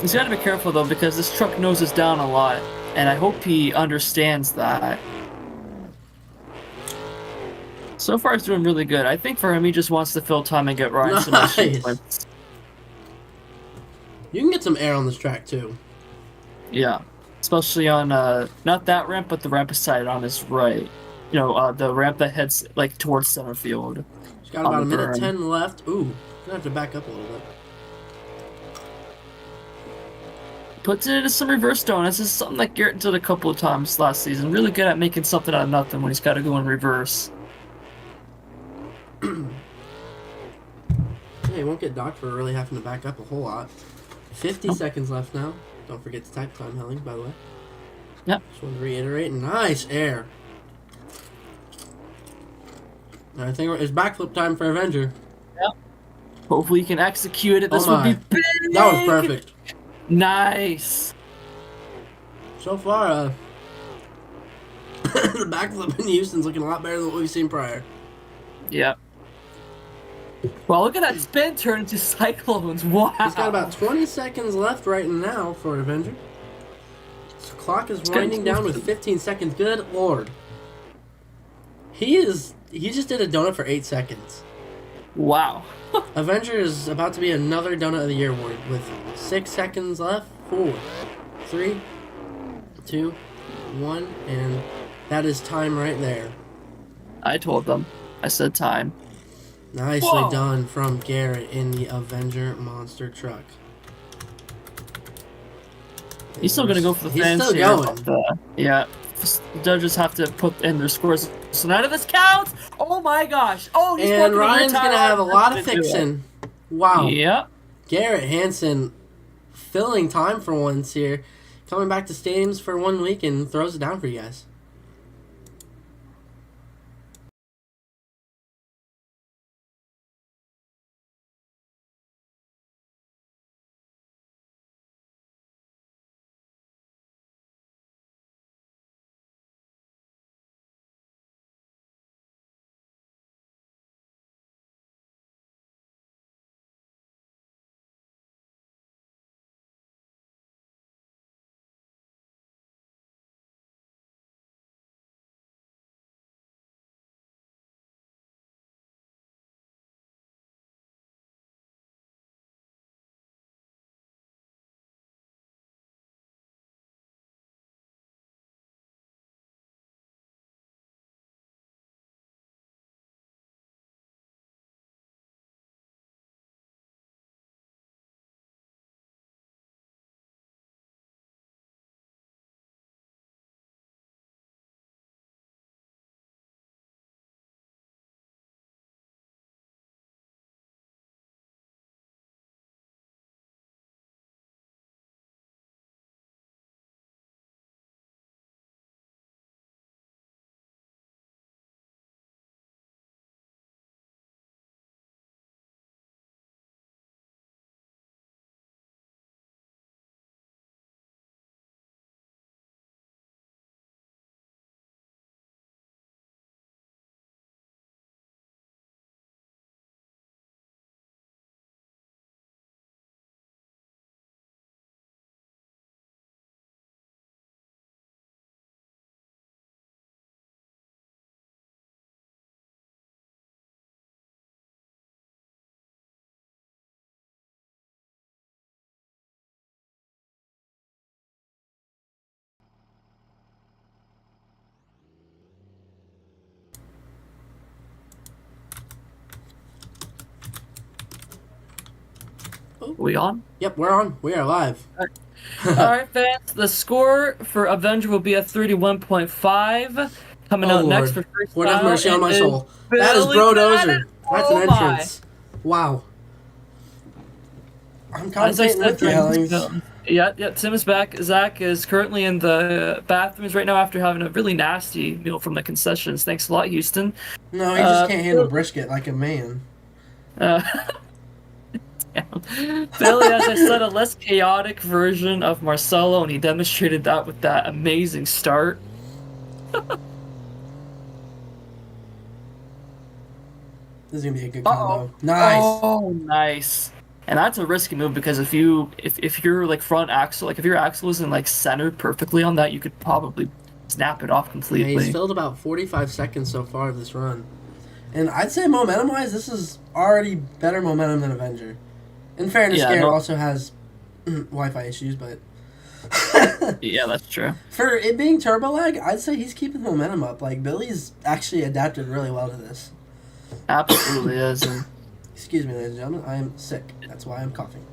He's gotta be careful though, because this truck noses down a lot, and I hope he understands that. So far, he's doing really good. I think for him, he just wants to fill time and get Ryan some extra Nice. points. You can get some air on this track too. Yeah, especially on not that ramp, but the ramp beside on his right. The ramp that heads like towards center field. He's got On about a the minute berm. 10 left. Ooh, gonna have to back up a little bit. Puts it into some reverse donuts. This is something that Garrett did a couple of times last season. Really good at making something out of nothing when he's got to go in reverse. Yeah, he won't get docked for really having to back up a whole lot. 50 seconds left now. Don't forget to type time, Helling, by the way. Yep. Just want to reiterate. Nice air. I think it's backflip time for Avenger. Hopefully you can execute it. This Oh would be my. big. That was perfect. Nice. So far, the backflip in Houston's looking a lot better than what we've seen prior. Yep. Well, look at that spin turn into cyclones. Wow. He's got about 20 seconds left right now for Avenger. His clock is winding down with 15 seconds. Good lord. He just did a donut for 8 seconds. Wow. Avenger is about to be another Donut of the Year award with 6 seconds left. 4, 3, 2, 1, and that is time right there. I told them. I said time. Nicely Whoa. done from Garrett in the Avenger monster truck. He's still gonna go for the He's fans still here. going. But, yeah. The judges have to put in their scores. So none of this counts. Oh my gosh. Oh, he's And fucking Ryan's retired. gonna have a lot of Let's do it. fixing. Wow. Yep. Garrett Hansen filling time for once here. Coming back to stadiums for 1 week and throws it down for you guys. We on? Yep, we're on. We are live. Alright, fans. The score for Avenger will be a 31.5. Coming out next for freestyle. Lord have mercy on my is soul. That is Billy Bro Gladden. Dozer. That's an Oh my. entrance. Wow. I'm As I commentating with you, Hellings. Yeah, Tim is back. Zach is currently in the bathrooms right now after having a really nasty meal from the concessions. Thanks a lot, Houston. No, he just can't handle brisket like a man. Billy, as I said, a less chaotic version of Marcelo, and he demonstrated that with that amazing start. This is gonna be a good combo. Nice. Oh, nice. And that's a risky move because if you're like front axle, like if your axle isn't like centered perfectly on that, you could probably snap it off Yeah, completely. he's filled about 45 seconds so far of this run. And I'd say momentum-wise, this is already better momentum than Avenger. In fairness, Yeah, Garrett no- also has Wi-Fi issues, but Yeah, that's true. for it being turbo lag, I'd say he's keeping momentum up. Like, Billy's actually adapted really well to this. Absolutely is. And Excuse me, ladies and gentlemen, I am sick. That's why I'm coughing.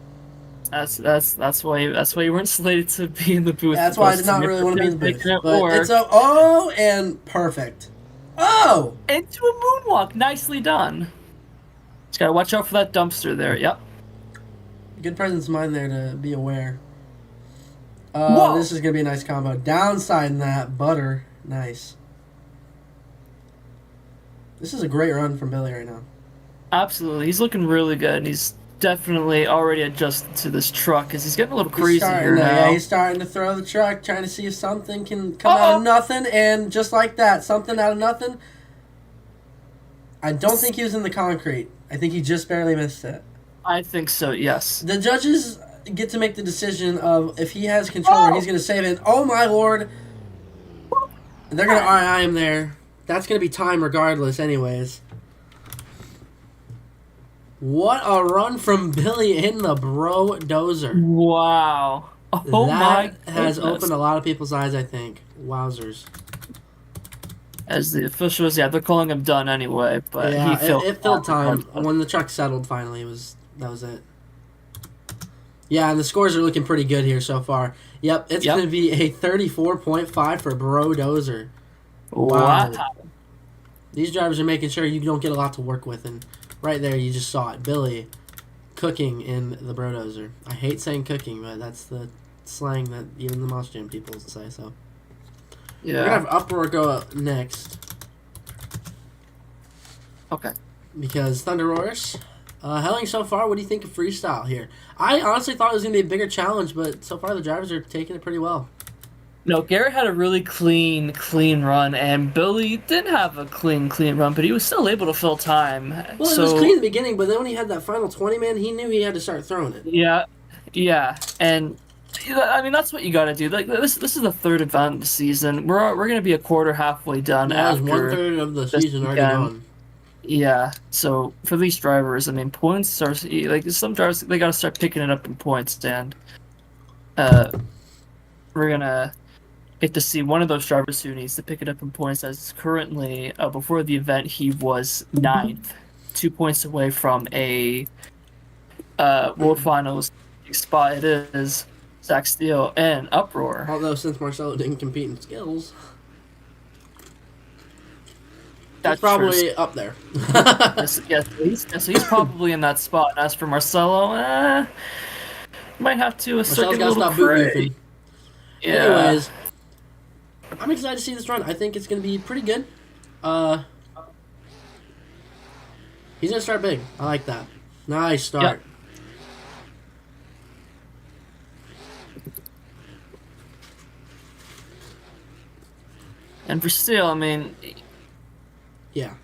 that's why you weren't slated to be in the booth. That's with why I us did not to really want to be in the booth. making it But work. it's and perfect. Oh! Into a moonwalk. Nicely done. Just gotta watch out for that dumpster there. Yep. Good presence of mind there to be aware. Whoa. This is going to be a nice combo. Downside in that, butter. Nice. This is a great run from Billy right now. Absolutely. He's looking really good. And he's definitely already adjusted to this truck because he's getting a little crazy here now. Yeah, he's starting to throw the truck, trying to see if something can come out of nothing. And just like that, something out of nothing. I don't think he was in the concrete. I think he just barely missed it. I think so, yes. The judges get to make the decision of if he has control or he's going to save it. Oh, my Lord. They're going to RI him there. That's going to be time regardless anyways. What a run from Billy in the Bro Dozer. Wow. Oh my That has goodness. opened a lot of people's eyes, I think. Wowzers. As the officials, yeah, they're calling him done anyway, but Yeah, he filled it filled time. When the truck settled finally, that was it. Yeah, and the scores are looking pretty good here so far. Yep, it's going to be a 34.5 for Bro Dozer. Wow. These drivers are making sure you don't get a lot to work with, and right there you just saw it. Billy cooking in the Bro Dozer. I hate saying cooking, but that's the slang that even the Moss Jam people say, so. Yeah. We're going to have Uproar go up next. Okay. Because Thunder Roars. Helling, so far, what do you think of freestyle here? I honestly thought it was going to be a bigger challenge, but so far the drivers are taking it pretty well. No, Garrett had a really clean run, and Billy didn't have a clean run, but he was still able to fill time. Well, it was clean in the beginning, but then when he had that final 20, man, he knew he had to start throwing it. Yeah, and I mean that's what you got to do. Like this is the third event of the season. We're gonna be a quarter halfway done. That was after 1/3 of the season already gone. Yeah, so for these drivers, I mean, points are like some drivers they got to start picking it up in points, and we're gonna get to see one of those drivers who needs to pick it up in points. As currently, before the event, he was 9th, 2 points away from a World Finals spot. It is Zach Steele and Uproar. Although since Marcelo didn't compete in skills, That's that's probably true. up there. So he's probably in that spot. As for Marcelo, might have to Marcelo's circuit a got to little stop boot crazy. goofing. Yeah. Anyways, I'm excited to see this run. I think it's going to be pretty good. He's going to start big. I like that. Nice start. Yep. And for Steele, I mean, Yeah.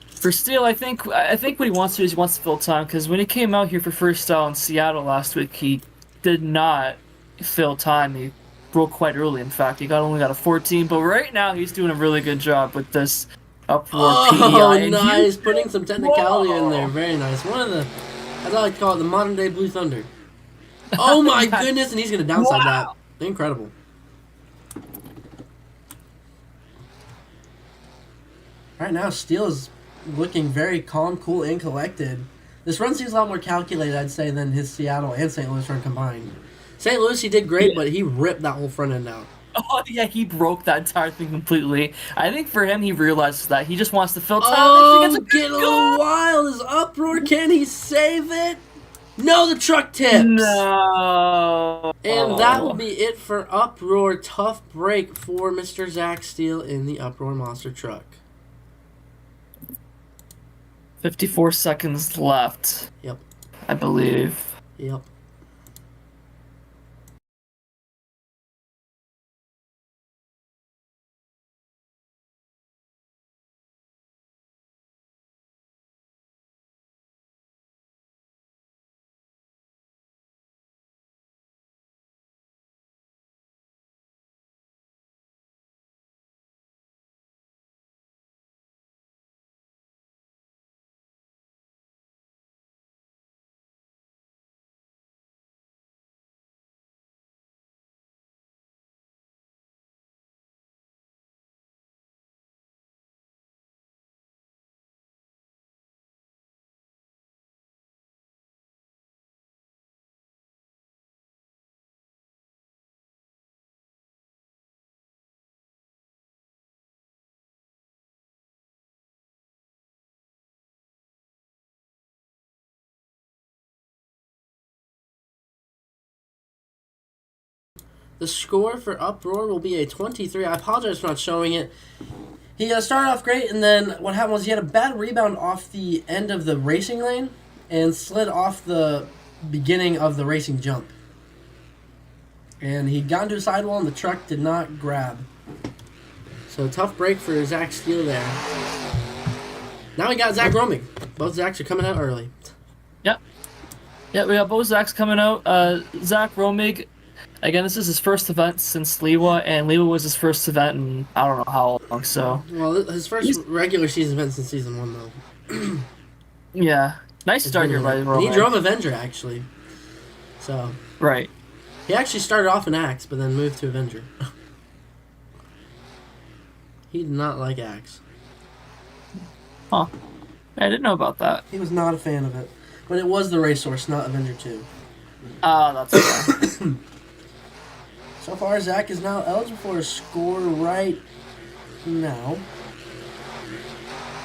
for Steele, I think what he wants to do is he wants to fill time, because when he came out here for freestyle in Seattle last week, he did not fill time. He broke quite early. In fact, he only got a 14. But right now, he's doing a really good job with this Uproar PEI. Oh, and nice. Putting some technicality in there. Very nice. One of the, as I like to call it, the modern day Blue Thunder. Oh my goodness, and he's going to downside that. Incredible. Right now, Steele is looking very calm, cool, and collected. This run seems a lot more calculated, I'd say, than his Seattle and St. Louis run combined. St. Louis, he did great, but he ripped that whole front end out. Oh, yeah, he broke that entire thing completely. I think for him, he realizes that. He just wants to fill time. Oh, getting a little wild. Is Uproar. Can he save it? No, the truck tips. No. And that will be it for Uproar. Tough break for Mr. Zach Steele in the Uproar Monster Truck. 54 seconds left. Yep. I believe. Yep. The score for Uproar will be a 23. I apologize for not showing it. He started off great, and then what happened was he had a bad rebound off the end of the racing lane and slid off the beginning of the racing jump. And he got into a sidewall, and the truck did not grab. So tough break for Zach Steele there. Now we got Zach Romig. Both Zachs are coming out early. Yep. Yeah, we got both Zachs coming out. Zach Romig, again, this is his first event since Lewa, and Lewa was his first event in I don't know how long, so. Well, his first regular season event since season 1, though. Yeah. Nice start here by Romig. He drove Avenger, actually. So. Right. He actually started off in Axe, but then moved to Avenger. He did not like Axe. Huh. I didn't know about that. He was not a fan of it. But it was the Racehorse, not Avenger 2. That's okay. So far, Zach is now eligible for a score right now.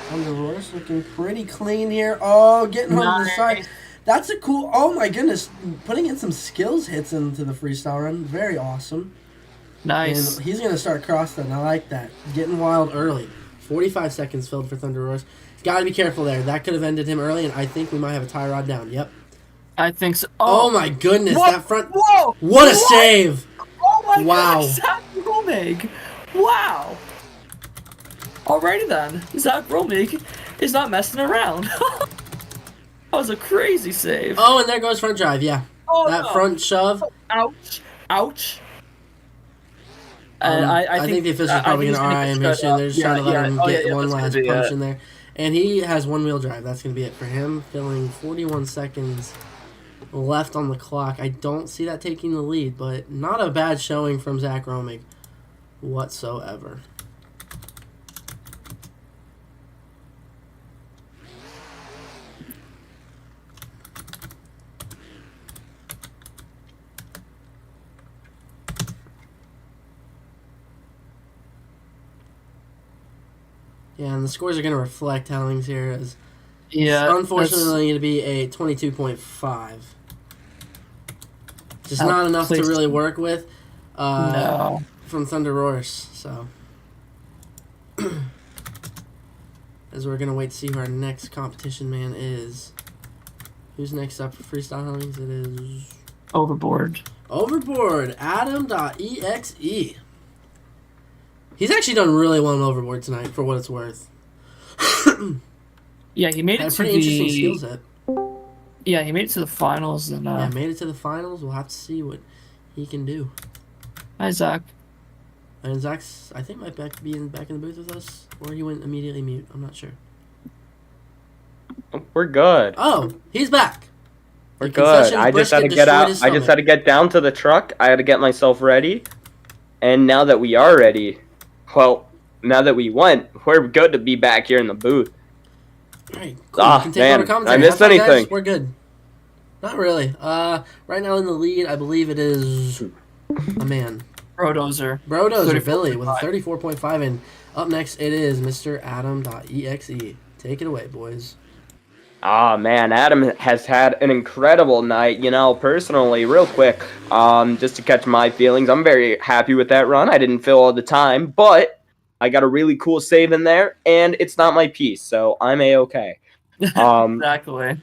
Underroars looking pretty clean here. Oh, getting on the side. That's a cool... Oh, my goodness. Putting in some skills hits into the freestyle run. Very awesome. Nice. And he's going to start cross-then. I like that. Getting wild early. 45 seconds filled for Thunder Roars. Got to be careful there. That could have ended him early, and I think we might have a tie rod down. Yep. I think so. Oh my goodness. What? That front... Whoa! What a save! Oh my Wow. God, Zach Romig. Wow. Alrighty then. Zach Romig is not messing around. That was a crazy save. Oh, and there goes front drive, yeah. Oh, that no. front shove. Ouch. Ouch. And I think the official's probably going to RI him here soon. They're just trying to let him get one last punch in there. And he has one-wheel drive. That's going to be it for him. Filling 41 seconds left on the clock. I don't see that taking the lead, but not a bad showing from Zach Romig whatsoever. Yeah, and the scores are going to reflect Howlings here as unfortunately going to be a 22.5. Just not enough to really work with from Thunder Roars. So as we're going to wait to see who our next competition man is. Who's next up for Freestyle Howlings? It is... Overboard. Overboard. Adam.exe. He's actually done really well on Overboard tonight, for what it's worth. Yeah, he made it to pretty interesting skill set. Yeah, he made it to the finals, and yeah, made it to the finals. We'll have to see what he can do. Hi, Zach. And Zach's, I think, might be back in the booth with us, or he went immediately mute. I'm not sure. We're good. Oh, he's back. We're good. I just had to get out. I just had to get down to the truck. I had to get myself ready. And now that we are ready, well, now that we went, we're good to be back here in the booth. All right, cool. You can take man, over commentary. I missed Have fun, guys. anything. We're good. Not really. Right now in the lead, I believe it is a man. Brodozer. Brodozer Billy with a 34.5. 34.5, and up next it is Mr. Adam.exe. Take it away, boys. Man, Adam has had an incredible night. You know, personally, real quick, just to catch my feelings, I'm very happy with that run. I didn't fill all the time, but I got a really cool save in there, and it's not my piece, so I'm A-okay. Exactly.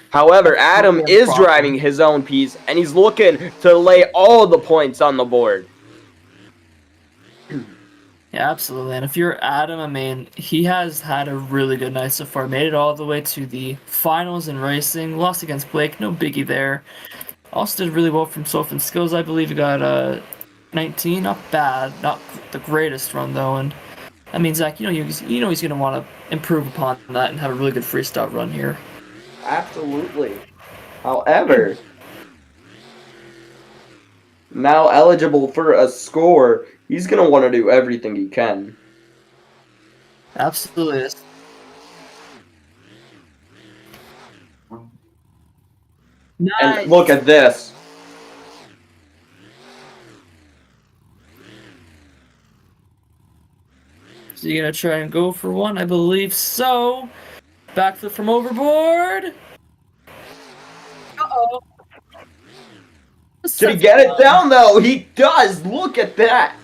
However, Adam totally is improper. driving his own piece, and he's looking to lay all the points on the board. Yeah, absolutely. And if you're Adam, I mean, he has had a really good night so far. Made it all the way to the finals in racing. Lost against Blake, no biggie there. Also did really well from himself in skills. I believe he got 19, not bad, not the greatest run though. And I mean, Zach, he's gonna want to improve upon that and have a really good freestyle run here. Absolutely. However, now eligible for a score, he's going to want to do everything he can. Absolutely. Nice. And look at this. So you're gonna try and go for one? I believe so. Backflip from overboard. Uh-oh. Did he get it down, though? He does! Look at that!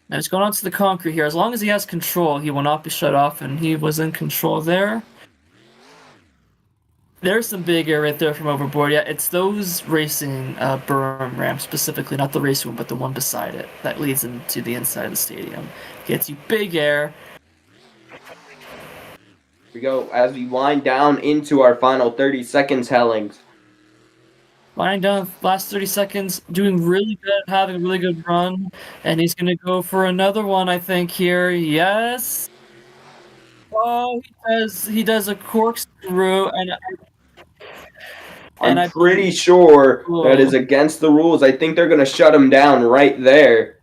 Now he's going onto the concrete here. As long as he has control, he will not be shut off, and he was in control there. There's some big air right there from overboard. Yeah, it's those racing berm ramps specifically, not the racing one, but the one beside it that leads into the inside of the stadium. Gets you big air. Here we go as we wind down into our final 30 seconds, Hellings. Winding down the last 30 seconds, doing really good, having a really good run, and he's gonna go for another one, I think, here. Yes. Oh, he does a corkscrew, and I'm pretty sure that is against the rules. I think they're going to shut him down right there.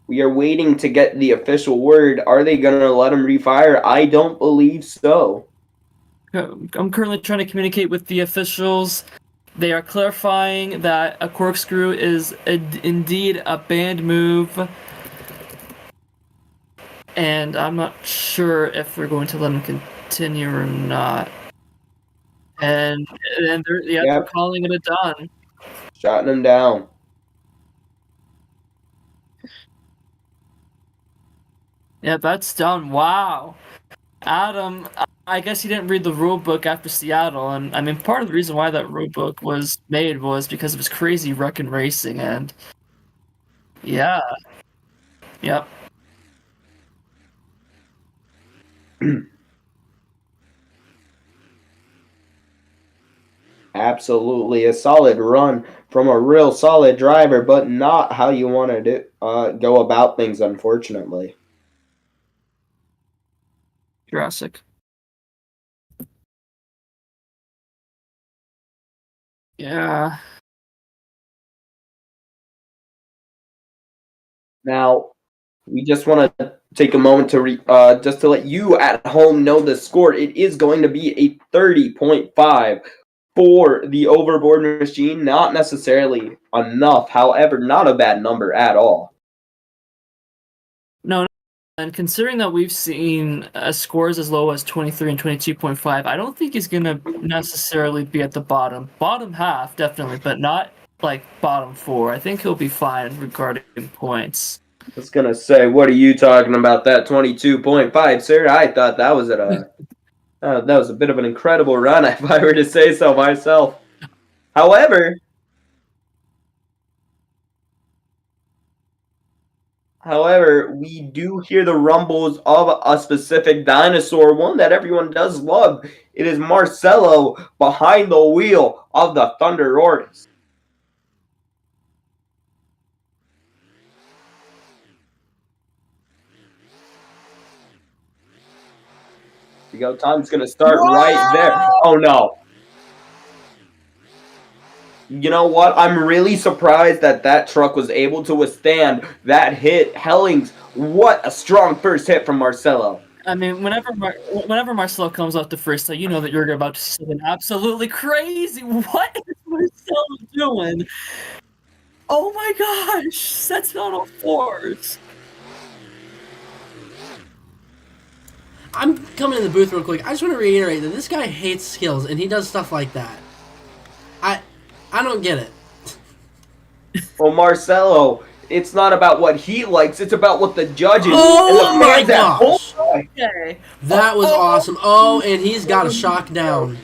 We are waiting to get the official word. Are they going to let him refire? I don't believe so. I'm currently trying to communicate with the officials. They are clarifying that a corkscrew is indeed a banned move. And I'm not sure if we're going to let him continue or not. And they're calling it a done. Shutting him down. Yeah, that's done. Wow. Adam, I guess he didn't read the rule book after Seattle, and I mean part of the reason why that rule book was made was because of his crazy wreck in racing, and yeah. Yep. Absolutely a solid run from a real solid driver, but not how you want to go about things, unfortunately. Jurassic. Yeah. Now, we just want to take a moment to just to let you at home know the score. It is going to be a 30.5 for the overboard machine. Not necessarily enough, however, not a bad number at all. No, and considering that we've seen scores as low as 23 and 22.5, I don't think he's going to necessarily be at the bottom half, definitely, but not like bottom four. I think he'll be fine regarding points. I was going to say, what are you talking about, that 22.5, sir? I thought that was that was a bit of an incredible run, if I were to say so myself. However, we do hear the rumbles of a specific dinosaur, one that everyone does love. It is Marcelo behind the wheel of the Thunder Horse. Here we go. Time's going to start right there. Oh, no. You know what? I'm really surprised that that truck was able to withstand that hit. Hellings, what a strong first hit from Marcelo. I mean, whenever Marcelo comes off the first side, you know that you're about to see something absolutely crazy. What is Marcelo doing? Oh my gosh, that's not all fours. I'm coming in the booth real quick. I just want to reiterate that this guy hates skills, and he does stuff like that. I don't get it. Well, Marcelo, it's not about what he likes, it's about what the judges Oh and the my fans at home gosh. like. Okay. That was awesome. Oh, and he's got a shock down.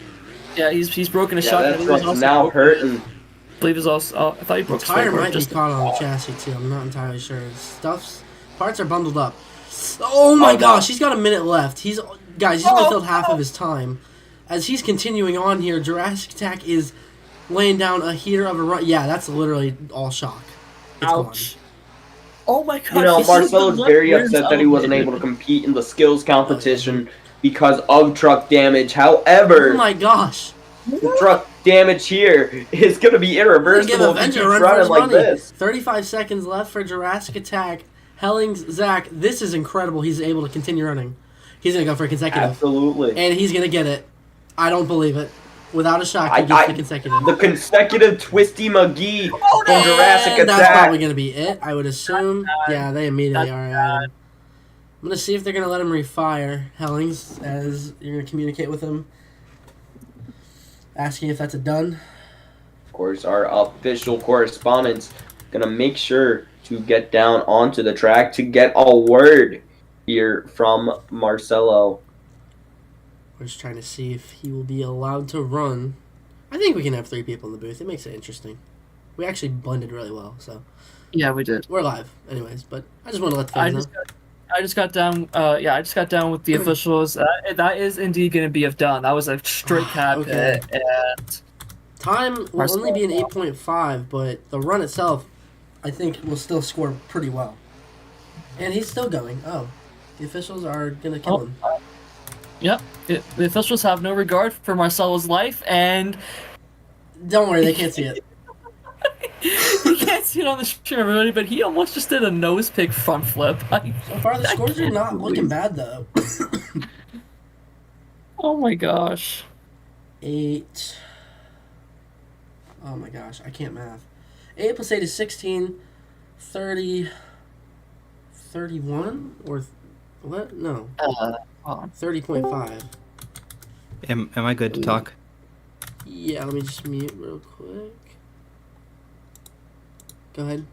Yeah, he's broken his Yeah, shot. that truck's now hurting. I believe is also. Oh, I thought he The broke his tire leg, might be just- caught on the chassis too. I'm not entirely sure. Parts are bundled up. Oh my gosh, he's got a minute left. He's only filled half of his time. As he's continuing on here, Jurassic Attack is laying down a heater of a run. Yeah, that's literally all shock. It's Ouch. Oh my gosh. You know, this is the Marcelo's left very rear's upset that he wasn't elevated. able to compete in the skills competition because of truck damage. However, Oh my gosh. the truck damage here is going to be We're gonna irreversible give if he Avenger keeps a run for running his like money. this. 35 seconds left for Jurassic Attack. Hellings, Zach, this is incredible. He's able to continue running. He's going to go for a consecutive. Absolutely. And he's going to get it. I don't believe it. Without a shock, he gets the consecutive. The consecutive Twisty McGee from Jurassic And that's Attack. probably going to be it, I would assume. Yeah, they immediately are at him. I'm going to see if they're going to let him refire Hellings, as you're going to communicate with him. Asking if that's a done. Of course, our official correspondent's going to make sure to get down onto the track to get a word here from Marcelo. We're just trying to see if he will be allowed to run. I think we can have 3 people in the booth. It makes it interesting. We actually blended really well, so Yeah, we did. we're live, anyways. But I just want to let the fans know. I just got down. I just got down with the officials. That is indeed going to be done. That was a straight cap Okay. hit, and Time will only be an 8.5, but the run itself, I think, will still score pretty well. And he's still going. Oh, the officials are gonna kill him. yep. The officials have no regard for Marcelo's life, and Don't worry, they can't see it. you can't see it on the stream, everybody. But he almost just did a nose pick front flip. So far, the scores are not looking bad though. Oh my gosh. 8. Oh my gosh, I can't math. 8 plus 8 is 16. 30. 31? Or what? No. Hold on. 30.5. Am I good to talk? Yeah, let me just mute real quick. Go ahead.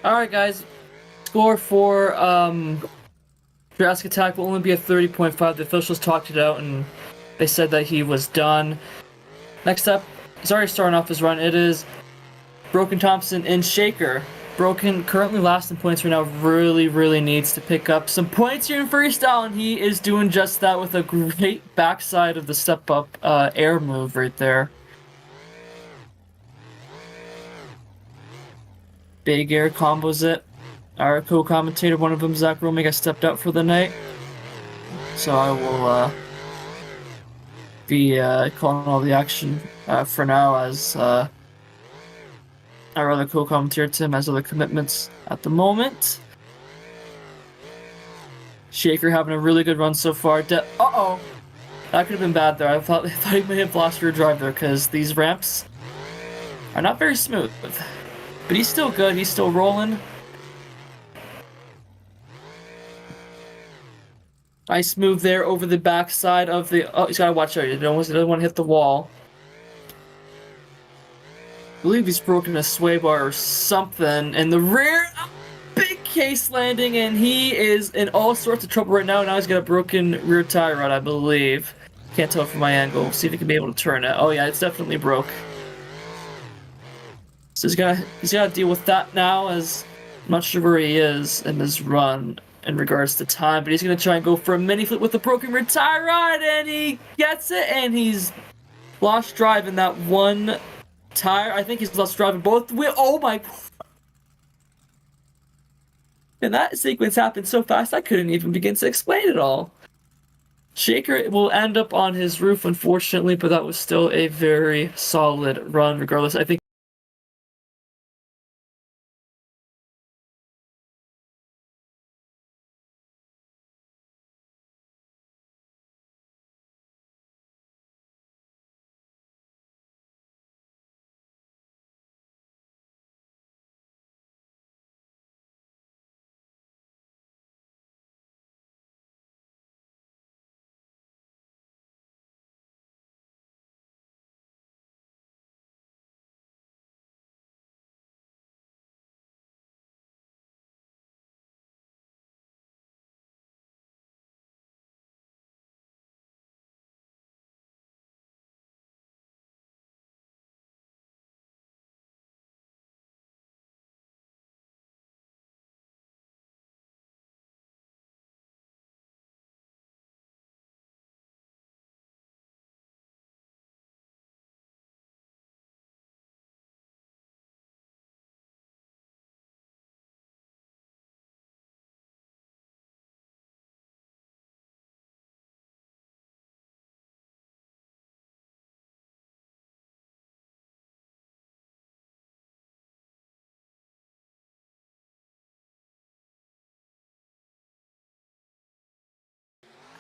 All right, guys. Score for Jurassic Attack will only be a 30.5. The officials talked it out and they said that he was done. Next up, he's already starting off his run. It is Broken Thompson and Shaker. Broken, currently last in points right now, really needs to pick up some points here in freestyle, and he is doing just that with a great backside of the step-up air move right there. Big air combos it. Our co-commentator, one of them, Zach Romega, stepped out for the night. So I will be calling all the action for now, as our other co-commentator, Tim, has other commitments at the moment. Shaker having a really good run so far. Uh-oh! That could have been bad there. I thought he may have lost rear drive there, because these ramps are not very smooth. But he's still good. He's still rolling. Nice move there over the backside of the... Oh, he's got to watch out. He doesn't want to hit the wall. I believe he's broken a sway bar or something. In the rear, big case landing, and he is in all sorts of trouble right now. Now he's got a broken rear tie rod, I believe. Can't tell from my angle. See if he can be able to turn it. Oh yeah, it's definitely broke. So he's got to deal with that now, as I'm not sure where he is in his run in regards to time, but he's going to try and go for a mini flip with the broken rear tie rod, and he gets it, and he's lost drive in that one tire. I think he's lost drive in both wheels. Oh my... And that sequence happened so fast I couldn't even begin to explain it all. Shaker will end up on his roof, unfortunately, but that was still a very solid run regardless. I think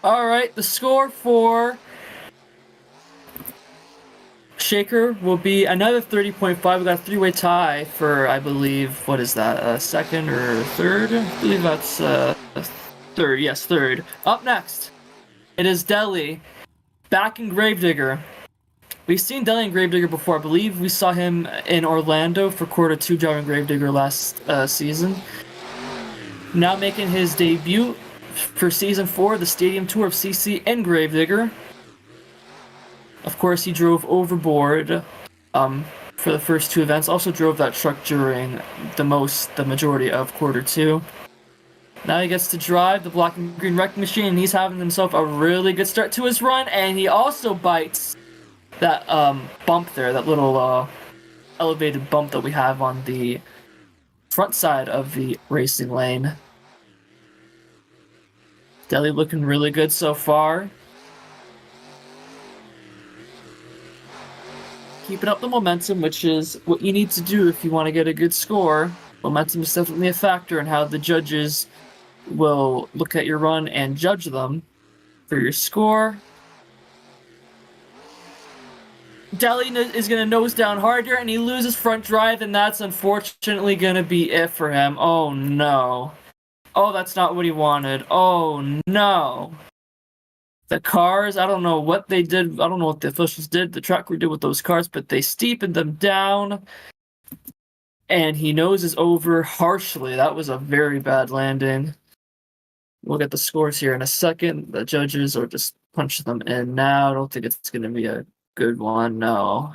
Alright, the score for Shaker will be another 30.5. We got a three-way tie for, I believe, what is that, second or third? I believe that's third. Yes, third. Up next, it is Deli, back in Gravedigger. We've seen Deli in Gravedigger before. I believe we saw him in Orlando for quarter 2 driving Gravedigger last season. Now making his debut for Season 4, the Stadium Tour of CC in Gravedigger. Of course, he drove Overboard for the first 2 events. Also drove that truck during the majority of quarter 2. Now he gets to drive the black and green wrecking machine, and he's having himself a really good start to his run, and he also bites that bump there, that little elevated bump that we have on the front side of the racing lane. Deli looking really good so far. Keeping up the momentum, which is what you need to do if you want to get a good score. Momentum is definitely a factor in how the judges will look at your run and judge them for your score. Deli is going to nose down hard here, and he loses front drive, and that's unfortunately going to be it for him. Oh no. Oh, that's not what he wanted. Oh no. The cars, I don't know what they did. I don't know what the officials did, the track crew did with those cars, but they steepened them down. And he noses over harshly. That was a very bad landing. We'll get the scores here in a second. The judges will just punch them in now. I don't think it's going to be a good one. No.